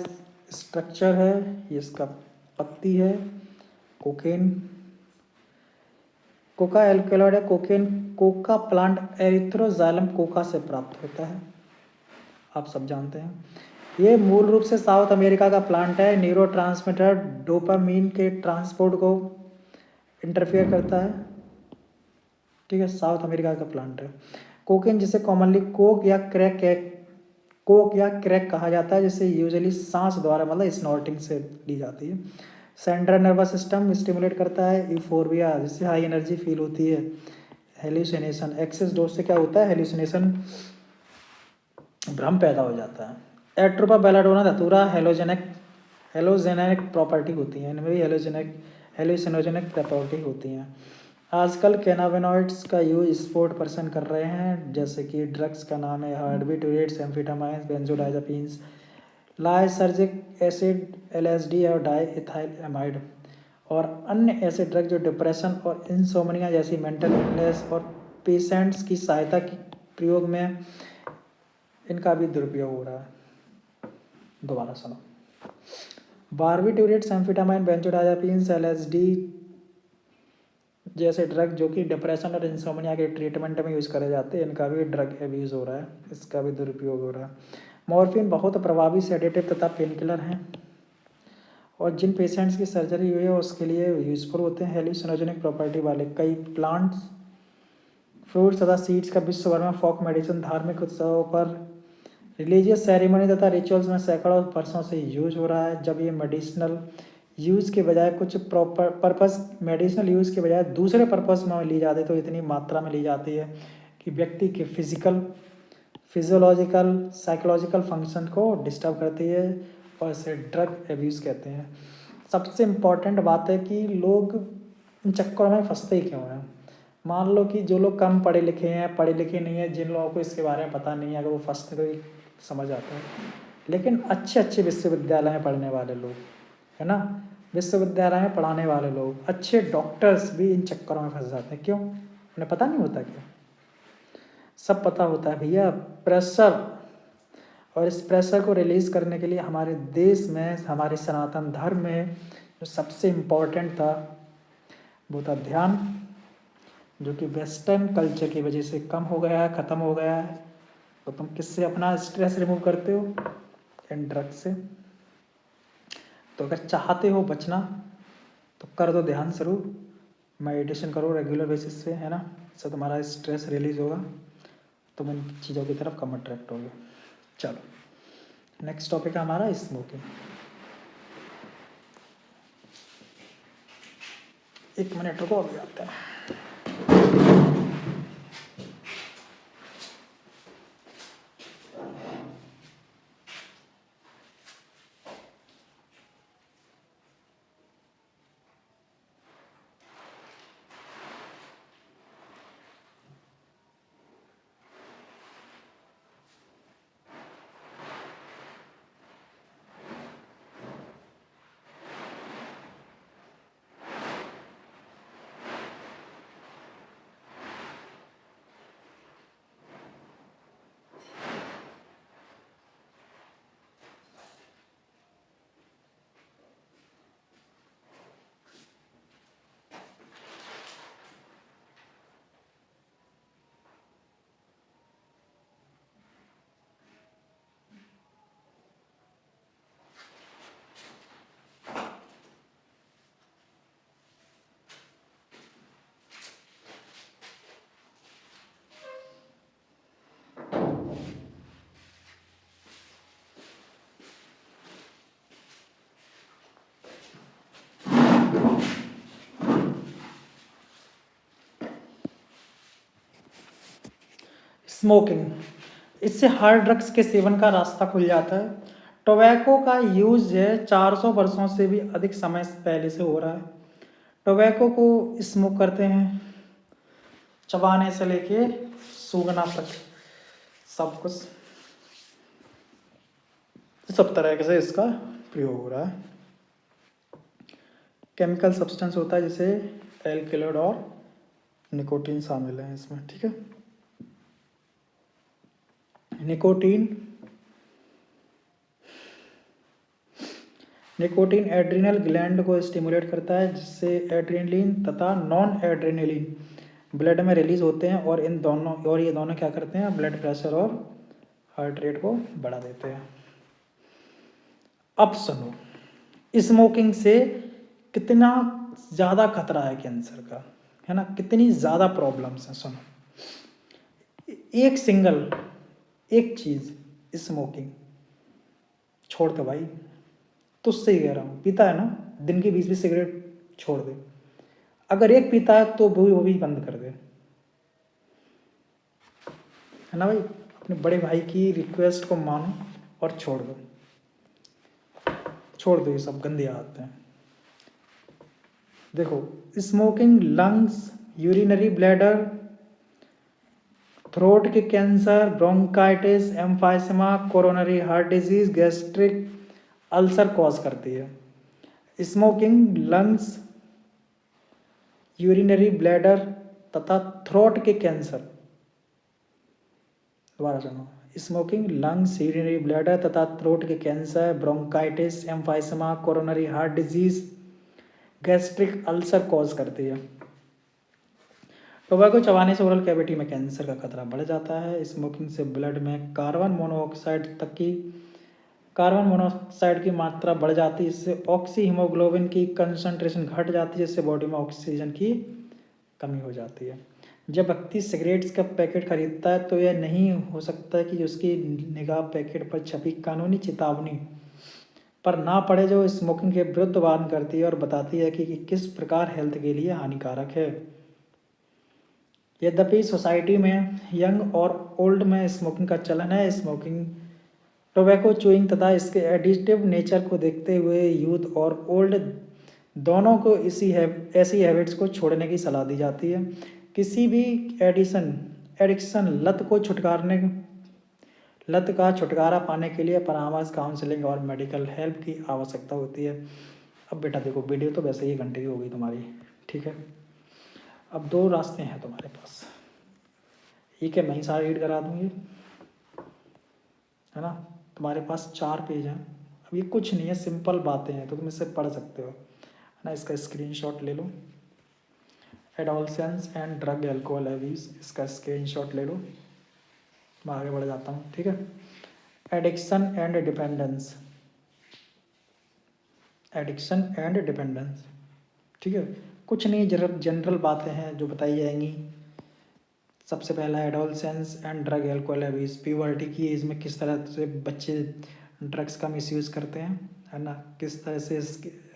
स्ट्रक्चर है, ये इसका पत्ती है। कोकेन, कोका एल्कलॉइड है। Cocaine Coca plant Erythroxylum Coca से प्राप्त होता है, आप सब जानते हैं। ये मूल रूप से साउथ अमेरिका का प्लांट है। न्यूरोट्रांसमीटर डोपामीन के ट्रांसपोर्ट को इंटरफेयर करता है, ठीक है। साउथ अमेरिका का प्लांट है। कोकेन, जिसे कॉमनली कोक या क्रैक कहा जाता है, जिसे यूजुअली सांस द्वारा मतलब स्नॉर्टिंग से ली जाती है। सेंट्रल नर्वस सिस्टम स्टिमुलेट करता है। यूफोर्बिया, जिससे हाई एनर्जी फील होती है। हेल्यूसिनेशन, एक्सेस डोज से क्या होता है, हेल्यूसिनेशन, भ्रम पैदा हो जाता है। एट्रोपा बेलाडोना धतूरा हेलोजेनिक प्रॉपर्टी होती हैं, इनमें भी हेलोसिनोजेनिक प्रॉपर्टी होती हैं। आजकल कैनाबिनॉइड्स का यूज स्पोर्ट पर्सन कर रहे हैं, जैसे कि ड्रग्स का नाम है हार्डबिटोरेट्स, एम्फेटामाइंस, बेंजोडाइजापीन्स, लाइसर्जिक एसिड, एलएसडी और डाइइथाइलएमाइड और अन्य ऐसे ड्रग जो डिप्रेशन और इंसोमनिया जैसी मेंटल इलनेस और पेशेंट्स की सहायता के प्रयोग में इनका भी दुरुपयोग हो रहा है। दोबारा सुनो, बारबिटोरेट्स, एम्फेटामाइन, बेंजोडाइजापीन्स, एलएसडी जैसे ड्रग जो कि डिप्रेशन और इंसोमनिया के ट्रीटमेंट में यूज़ करे जाते हैं, इनका भी ड्रग एब्यूज़ हो रहा है, इसका भी दुरुपयोग हो रहा है। मॉर्फिन बहुत प्रभावी सेडेटिव तथा पेनकिलर हैं और जिन पेशेंट्स की सर्जरी हुई है उसके लिए यूज़फुल होते हैं। हेल्यूसिनोजेनिक प्रॉपर्टी वाले कई प्लांट्स, फ्रूट्स तथा सीड्स का विश्व भर में फोक मेडिसिन, धार्मिक उत्सवों पर, रिलीजियस सेरेमनी तथा रिचुअल्स में सैकड़ों वर्षों से यूज हो रहा है। जब ये मेडिसिनल यूज़ के बजाय मेडिसिनल यूज़ के बजाय दूसरे पर्पस में ली जाती है तो इतनी मात्रा में ली जाती है कि व्यक्ति के फिजियोलॉजिकल, साइकोलॉजिकल फंक्शन को डिस्टर्ब करती है और इसे ड्रग एब्यूज़ कहते हैं। सबसे इम्पॉर्टेंट बात है कि लोग इन चक्करों में फंसते ही क्यों हैं। मान लो कि जो लोग कम पढ़े लिखे हैं, पढ़े लिखे नहीं हैं, जिन लोगों को इसके बारे में पता नहीं है, अगर वो फंसते तो ही समझ आता है। लेकिन अच्छे विश्वविद्यालय में पढ़ने वाले लोग, है ना, विश्वविद्यालय में पढ़ाने वाले लोग, अच्छे डॉक्टर्स भी इन चक्करों में फंस जाते हैं। क्यों? उन्हें पता नहीं होता क्या? सब पता होता है भैया। प्रेशर, और इस प्रेशर को रिलीज़ करने के लिए हमारे देश में, हमारे सनातन धर्म में जो सबसे इम्पोर्टेंट था वो था ध्यान, जो कि वेस्टर्न कल्चर की वजह से कम हो गया है, ख़त्म हो गया है। तो तुम किससे अपना स्ट्रेस रिमूव करते हो? इन ड्रग से। तो अगर चाहते हो बचना तो कर दो ध्यान शुरू, मेडिटेशन करो रेगुलर बेसिस पे, है ना। इससे तुम्हारा स्ट्रेस रिलीज होगा, तुम इन चीज़ों की तरफ कम अट्रैक्ट होगे। चलो नेक्स्ट टॉपिक है हमारा स्मोकिंग। 1 मिनट रुको, अभी आते हैं। स्मोकिंग, इससे हार्ड ड्रग्स के सेवन का रास्ता खुल जाता है। टोबैको का यूज है 400 वर्षों से भी अधिक समय पहले से हो रहा है। टोबैको को स्मोक करते हैं चबाने से लेके सूंघना तक, सब कुछ, सब तरह से इसका प्रयोग हो रहा है। केमिकल सब्सटेंस होता है जैसे एल्कलॉइड और निकोटीन शामिल है इसमें, ठीक है। निकोटीन एड्रिनल ग्लैंड को स्टिमुलेट करता है, जिससे एड्रेनलिन तथा नॉन एड्रेनलिन ब्लड में रिलीज होते हैं, और ये दोनों क्या करते हैं, ब्लड प्रेशर और हार्ट रेट को बढ़ा देते हैं। अब सुनो, स्मोकिंग से कितना ज़्यादा खतरा है कैंसर का, है ना, कितनी ज़्यादा प्रॉब्लम्स हैं। सुनो, एक चीज़ स्मोकिंग छोड़ दे भाई, तुझसे ही कह रहा हूँ, पीता है ना, दिन की 20-20 सिगरेट छोड़ दे। अगर एक पीता है तो वो भी बंद कर दे, है ना भाई। अपने बड़े भाई की रिक्वेस्ट को मानो और छोड़ दो ये सब गंदे आदतें हैं। देखो, smoking lungs, urinary bladder, throat के cancer, bronchitis, emphysema, coronary heart disease, gastric ulcer cause करती है। स्मोकिंग लंग्स, यूरिनरी ब्लैडर तथा थ्रोट के कैंसर, दोबारा सुनो, स्मोकिंग लंग्स, यूरिनरी ब्लैडर तथा थ्रोट के cancer, bronchitis, emphysema, coronary heart disease, gastric ulcer cause करती है। टोबैको चबाने से ओरल कैविटी में कैंसर का खतरा बढ़ जाता है। स्मोकिंग से ब्लड में कार्बन मोनोऑक्साइड की मात्रा बढ़ जाती है, इससे ऑक्सी हीमोग्लोबिन की कंसंट्रेशन घट जाती है, जिससे बॉडी में ऑक्सीजन की कमी हो जाती है। जब व्यक्ति सिगरेट्स का पैकेट खरीदता है तो यह नहीं हो सकता कि उसकी निगाह पैकेट पर छपी कानूनी चेतावनी पर ना पड़े, जो स्मोकिंग के विरुद्ध वार्न करती है और बताती है कि किस प्रकार हेल्थ के लिए हानिकारक है। यद्यपि सोसाइटी में यंग और ओल्ड में स्मोकिंग का चलन है, स्मोकिंग, टोबैको च्यूइंग तथा इसके एडिक्टिव नेचर को देखते हुए यूथ और ओल्ड दोनों को ऐसी हैबिट्स को छोड़ने की सलाह दी जाती है। किसी भी एडिक्शन लत का छुटकारा पाने के लिए परामर्श, काउंसलिंग और मेडिकल हेल्प की आवश्यकता होती है। अब बेटा देखो, वीडियो तो वैसे ही 1 घंटे की होगी तुम्हारी, ठीक है। अब 2 रास्ते हैं तुम्हारे पास, एक है मैं ही सारा रीड करा दूँगी, है ना। तुम्हारे पास 4 पेज हैं। अब ये कुछ नहीं है, सिंपल बातें हैं, तो तुम इससे पढ़ सकते हो, है ना। इसका स्क्रीनशॉट ले लो adolescence and drug alcohol abuse, इसका स्क्रीनशॉट ले लो। मैं आगे बढ़ जाता हूँ, ठीक है। Addiction and dependence, addiction and dependence, ठीक है। कुछ नहीं, जनरल बातें हैं जो बताई जाएंगी। सबसे पहला adolescence and drug alcohol abuse, puberty की एज में किस तरह से बच्चे ड्रग्स का मिसयूज़ करते हैं, है ना, किस तरह से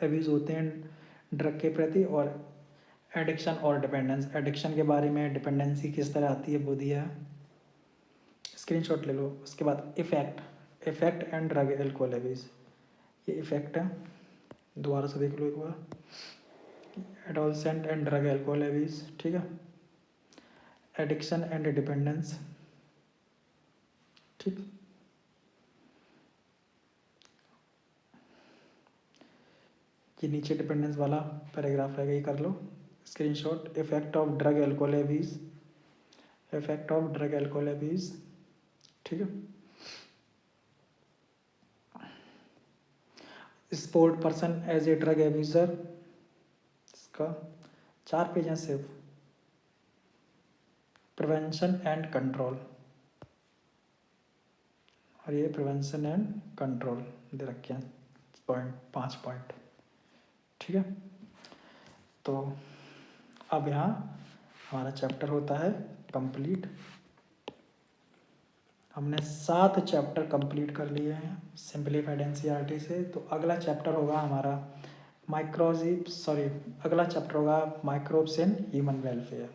एब्यूज़ होते हैं ड्रग के प्रति। और एडिक्शन और डिपेंडेंस, एडिक्शन के बारे में, डिपेंडेंसी किस तरह आती है वो दिया है, स्क्रीनशॉट ले लो। उसके बाद effect, effect and drug alcohol abuse, ये इफ़ेक्ट है, दोबारा से देख लो एक बार। Adolescent and drug alcohol abuse, ठीक है। एडिक्शन एंड डिपेंडेंस, ठीक। ये नीचे डिपेंडेंस वाला पैराग्राफ रहेगा, ये कर लो screenshot. Effect of drug alcohol abuse, effect of drug alcohol abuse, ठीक है। Sport person as a drug abuser, इसका 4 पेज हैं सिर्फ। प्रिवेंशन एंड कंट्रोल, और ये प्रिवेंशन एंड कंट्रोल दे रखे हैं पॉइंट, 5 पॉइंट, ठीक है। तो अब यहाँ हमारा चैप्टर होता है कंप्लीट। हमने 7 चैप्टर कंप्लीट कर लिए हैं सिंप्लीफाइड एनसीईआरटी से। तो अगला चैप्टर होगा हमारा अगला चैप्टर होगा माइक्रोब्स इन ह्यूमन वेलफेयर।